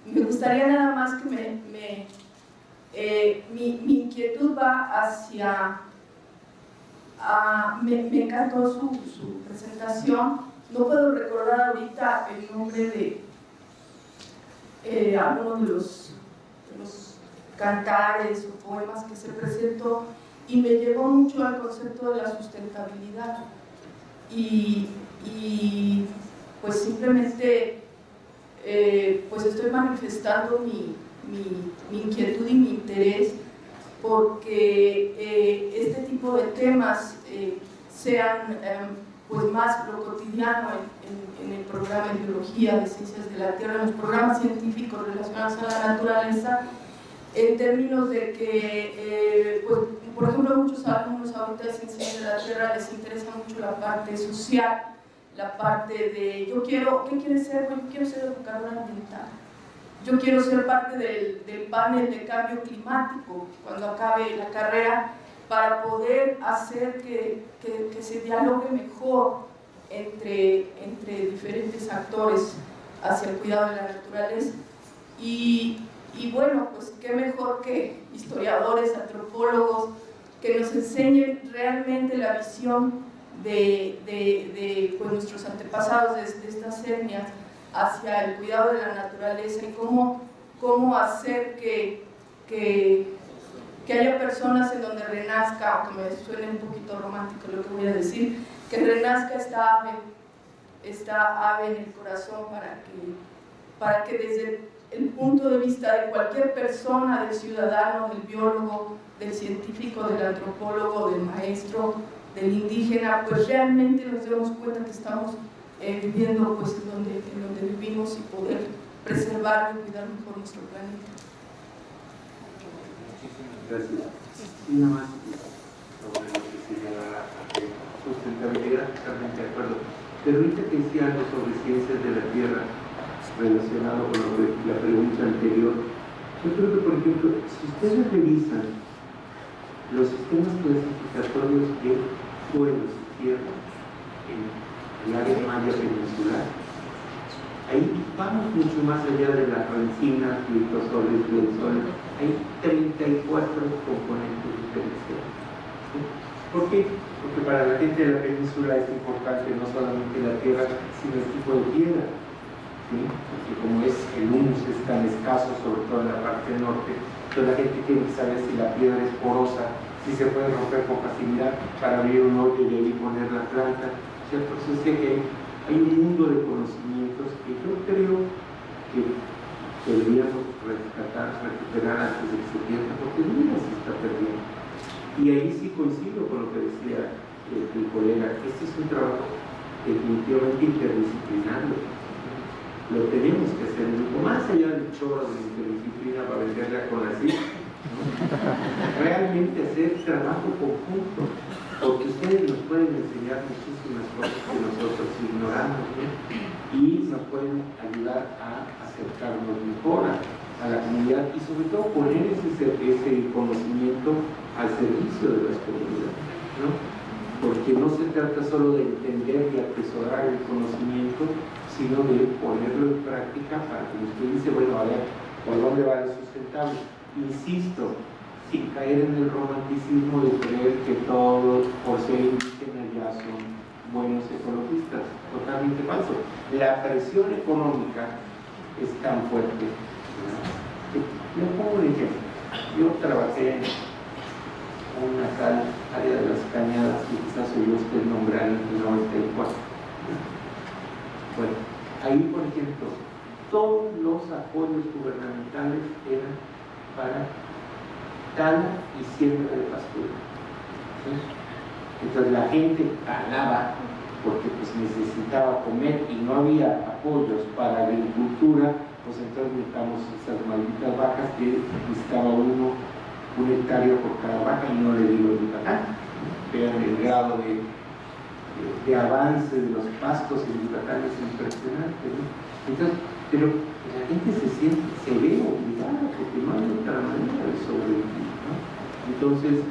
Me gustaría nada más que mi inquietud va hacia, me encantó su presentación, no puedo recordar ahorita el nombre algunos de los cantares o poemas que se presentó, y me llevó mucho al concepto de la sustentabilidad. Y pues simplemente pues estoy manifestando mi inquietud y mi interés porque este tipo de temas sean pues más lo cotidiano en el programa de biología, de ciencias de la tierra, en los programas científicos relacionados a la naturaleza, en términos de que, pues, por ejemplo, a muchos alumnos ahorita de ciencias de la tierra les interesa mucho la parte social, la parte de ¿qué quieres ser? Yo quiero ser educadora ambiental. Yo quiero ser parte del panel de cambio climático cuando acabe la carrera, para poder hacer que se dialogue mejor entre diferentes actores hacia el cuidado de la naturaleza. Y bueno, pues qué mejor que historiadores, antropólogos, que nos enseñen realmente la visión de pues, nuestros antepasados de estas etnias hacia el cuidado de la naturaleza y cómo hacer que haya personas en donde renazca, aunque me suene un poquito romántico lo que voy a decir, que renazca esta ave en el corazón para que desde el punto de vista de cualquier persona, del ciudadano, del biólogo, del científico, del antropólogo, del maestro, del indígena, pues realmente nos demos cuenta que estamos viviendo pues, en donde vivimos y poder preservar y cuidar mejor nuestro planeta. Gracias. Y nada más sobre lo que señala sustentabilidad, totalmente de acuerdo. Pero ahorita que decía algo sobre ciencias de la tierra relacionado con la pregunta anterior, yo creo que, por ejemplo, si ustedes revisan los sistemas clasificatorios de suelos y tierras en el área maya peninsular, ahí vamos mucho más allá de las rencinas, glitosoles, gliosoles. Hay 34 componentes diferenciales. ¿Sí? ¿Por qué? Porque para la gente de la península es importante no solamente la tierra, sino el tipo de piedra. ¿Sí? Porque como el humus es tan escaso, sobre todo en la parte norte, entonces la gente tiene que saber si la piedra es porosa, si se puede romper con facilidad para abrir un hoyo y de ahí poner la planta. ¿Cierto? Entonces es que hay un mundo de conocimientos que yo creo que deberíamos recuperar antes de que se pierda, porque mira se está perdiendo. Y ahí sí coincido con lo que decía el colega, este es un trabajo definitivamente interdisciplinario. Lo tenemos que hacer mucho más allá del chorro de interdisciplina para venderle a CONACYT, ¿no? Realmente hacer trabajo conjunto, porque ustedes nos pueden enseñar muchísimas cosas que nosotros ignoramos, ¿no? Y nos pueden ayudar a acercarnos mejor a la comunidad y sobre todo poner ese conocimiento al servicio de las comunidades, ¿no? Porque no se trata solo de entender y atesorar el conocimiento, sino de ponerlo en práctica para que usted dice, bueno, a ver, ¿por dónde va el sustentable? Insisto, sin caer en el romanticismo de creer que todos, por ser indígenas, ya son buenos ecologistas. Totalmente falso. La presión económica es tan fuerte. Yo pongo un ejemplo. Yo trabajé en una tal área de las Cañadas, que quizás oyó usted nombrar en el 94. Bueno, ahí, por ejemplo, todos los apoyos gubernamentales eran para tala y siembra de pastura. ¿Sí? Entonces la gente talaba porque pues necesitaba comer y no había apoyos para agricultura, pues entonces necesitamos esas malditas vacas que necesitaba un hectárea por cada vaca, y no le digo Yucatán. Vean el grado de avance de los pastos en Yucatán, es impresionante, ¿no? Entonces, pero la gente se ve obligada porque no hay otra manera de sobrevivir, ¿no? Entonces,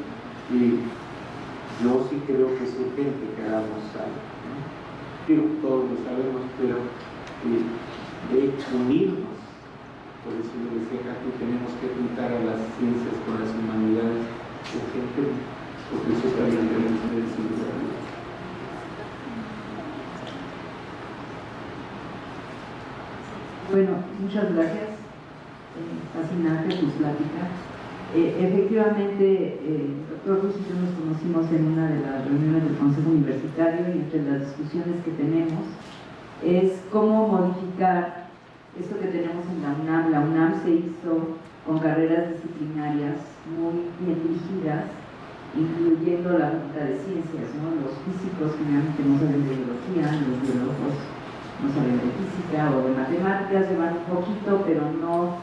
yo sí creo que es urgente que hagamos algo, ¿no? Digo, todos lo sabemos, pero de unirnos. Por eso yo decía que tenemos que juntar a las ciencias con las humanidades urgentemente, porque eso también tenemos que decirlo. Bueno, muchas gracias. fascinante tu plática. Efectivamente, el doctor Ruiz y yo nos conocimos en una de las reuniones del Consejo Universitario y entre las discusiones que tenemos es cómo modificar esto que tenemos en la UNAM. La UNAM se hizo con carreras disciplinarias muy bien dirigidas, incluyendo la Facultad de Ciencias, ¿no? Los físicos generalmente no saben de biología, los biólogos no saben de física o de matemáticas, llevan un poquito, pero no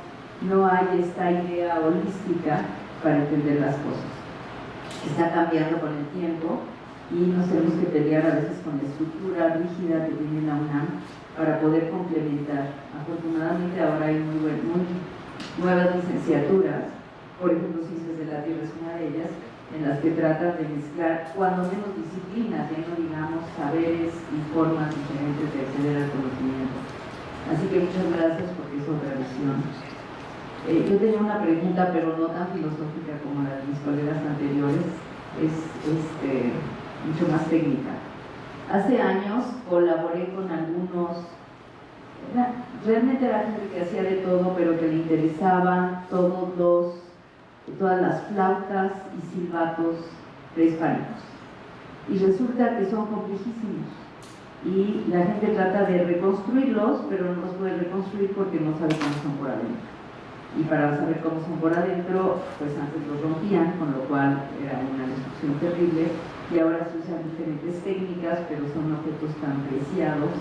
hay esta idea holística para entender las cosas. Está cambiando con el tiempo y nos tenemos que pelear a veces con la estructura rígida que tiene la UNAM para poder complementar. Afortunadamente ahora hay muy nuevas licenciaturas, por ejemplo Ciencias de la Tierra es una de ellas, en las que tratan de mezclar cuando menos disciplinas, ya no digamos saberes y formas diferentes de acceder al conocimiento. Así que muchas gracias porque es otra visión. Yo tenía una pregunta, pero no tan filosófica como la de mis colegas anteriores, es mucho más técnica. Hace años colaboré con algunos, realmente era gente que hacía de todo, pero que le interesaban todas las flautas y silbatos prehispánicos. Y resulta que son complejísimos. Y la gente trata de reconstruirlos, pero no los puede reconstruir porque no sabe cómo son por adentro. Y para saber cómo son por adentro, pues antes los rompían, con lo cual era una destrucción terrible, y ahora se usan diferentes técnicas, pero son objetos tan preciados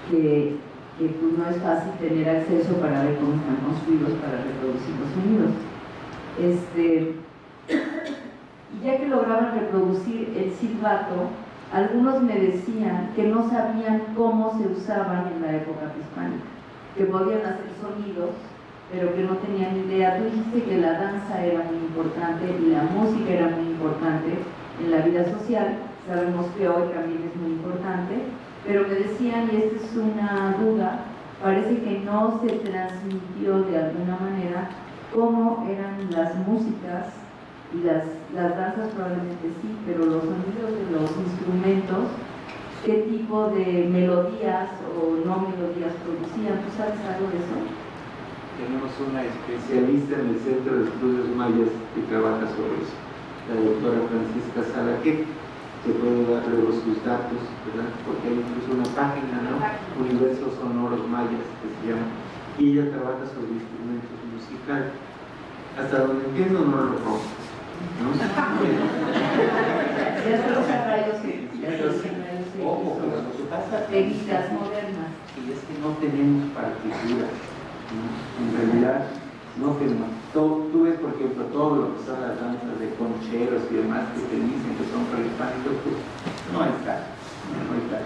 que pues no es fácil tener acceso para ver cómo están construidos para reproducir los sonidos. Y ya que lograban reproducir el silbato, algunos me decían que no sabían cómo se usaban en la época prehispánica, que podían hacer sonidos, pero que no tenían idea. Tú dijiste que la danza era muy importante y la música era muy importante en la vida social, sabemos que hoy también es muy importante, pero me decían, y esta es una duda, parece que no se transmitió de alguna manera cómo eran las músicas y las danzas probablemente sí, pero los sonidos de los instrumentos, qué tipo de melodías o no melodías producían. ¿Tú sabes algo de eso? Tenemos una especialista en el Centro de Estudios Mayas que trabaja sobre eso, la doctora Francisca Sala, que te puede dar luego sus datos, ¿verdad? Porque hay incluso una página, ¿no? Universos Sonoros Mayas, que se llama, y ella trabaja sobre instrumentos musicales. Hasta donde entiendo no lo rompe, ¿no? Ya son los rayos Pero sí, ojo, pero lo que pasa técnicas modernas. y es que no tenemos partituras, ¿no? En realidad no tenemos. Tú ves, por ejemplo, todo lo que son las danzas de concheros y demás que te dicen que son prehispánicos, pues no está, no está.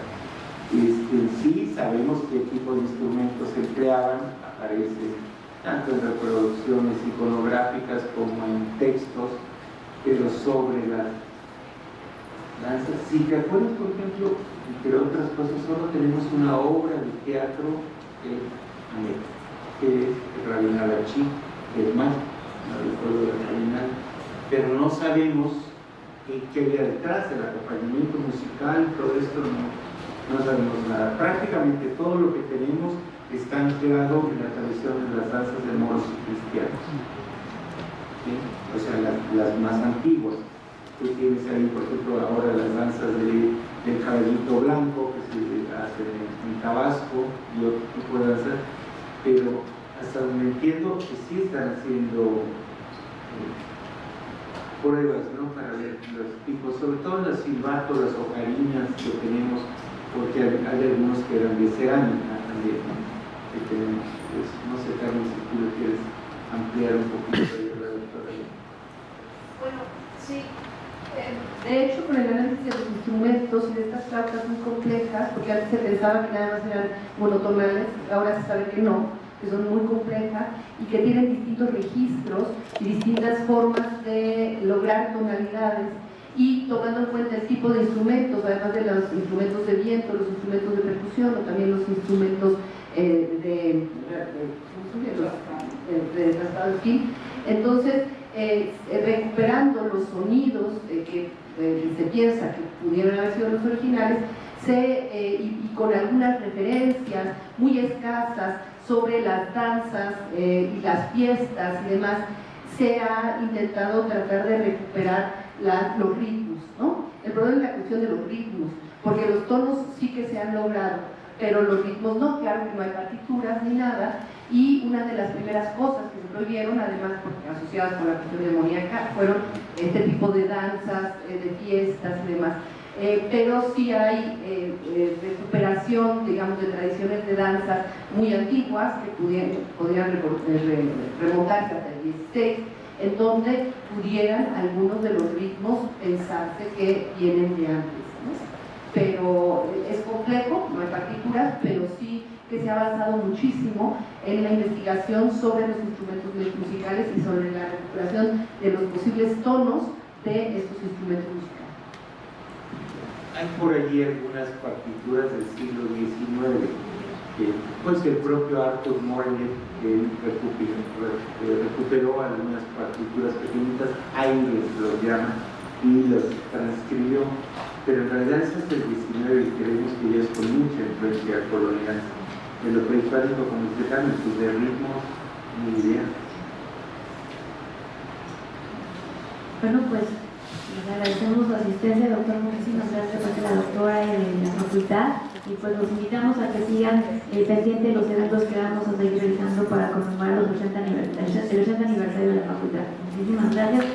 Sí sabemos qué tipo de instrumentos se empleaban, aparece tanto en reproducciones iconográficas como en textos, pero sobre las danzas. Si te acuerdas, por ejemplo, entre otras cosas, solo tenemos una obra de teatro que es Rabinal Achí, que es más, no recuerdo de Rabinal, pero no sabemos qué había detrás del acompañamiento musical, todo esto no sabemos nada. Prácticamente todo lo que tenemos está anclado en la tradición de las danzas de moros y cristianos, ¿sí? O sea, las más antiguas. Tú tienes ahí, por ejemplo, ahora las danzas del caballito blanco que se hacen en Tabasco y otro tipo de danzas, pero hasta donde entiendo que sí están haciendo pruebas, ¿no? Para ver los tipos, sobre todo las silbatos, las ocarinas que tenemos, porque hay algunos que eran de cerámica también, ¿no? Que tenemos. Pues, no sé, Carmen, si tú lo quieres ampliar un poquito ahí, la doctora. Bueno, sí. De hecho, con el análisis de los instrumentos y de estas flautas muy complejas, porque antes se pensaba que nada más eran monotonales, ahora se sabe que no, que son muy complejas y que tienen distintos registros y distintas formas de lograr tonalidades, y tomando en cuenta el tipo de instrumentos, además de los instrumentos de viento, los instrumentos de percusión o también los instrumentos de trasplado, en fin. Entonces, recuperando los sonidos que se piensa que pudieron haber sido los originales, y con algunas referencias muy escasas, sobre las danzas y las fiestas y demás, se ha intentado tratar de recuperar los ritmos, ¿no? El problema es la cuestión de los ritmos, porque los tonos sí que se han logrado, pero los ritmos no, claro que no hay partituras ni nada, y una de las primeras cosas que se prohibieron, además porque asociadas con la cuestión demoníaca, fueron este tipo de danzas, de fiestas y demás. Pero sí hay recuperación, digamos, de tradiciones de danzas muy antiguas que podrían remontarse hasta el 16, en donde pudieran algunos de los ritmos pensarse que vienen de antes, ¿no? Pero es complejo, no hay partituras, pero sí que se ha avanzado muchísimo en la investigación sobre los instrumentos musicales y sobre la recuperación de los posibles tonos de estos instrumentos musicales. Hay por allí algunas partituras del siglo XIX que pues el propio Arthur Morley recuperó algunas partituras pequeñitas, Aires los llama, y los transcribió, pero en realidad es hasta el XIX y creemos que ya es con mucha influencia colonial. De lo prehispánico, como usted sabe, pues de ritmos, ni idea. Bueno, pues les agradecemos su asistencia, doctor. Muchísimas gracias a la doctora de la facultad, y pues los invitamos a que sigan pendientes de los eventos que vamos a seguir realizando para conmemorar el 80 aniversario de la facultad. Muchísimas gracias.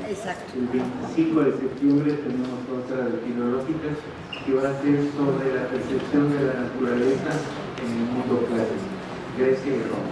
Exacto. El 25 de septiembre tenemos otra de filológicas que va a ser sobre la percepción de la naturaleza en el mundo clásico, Grecia y Roma.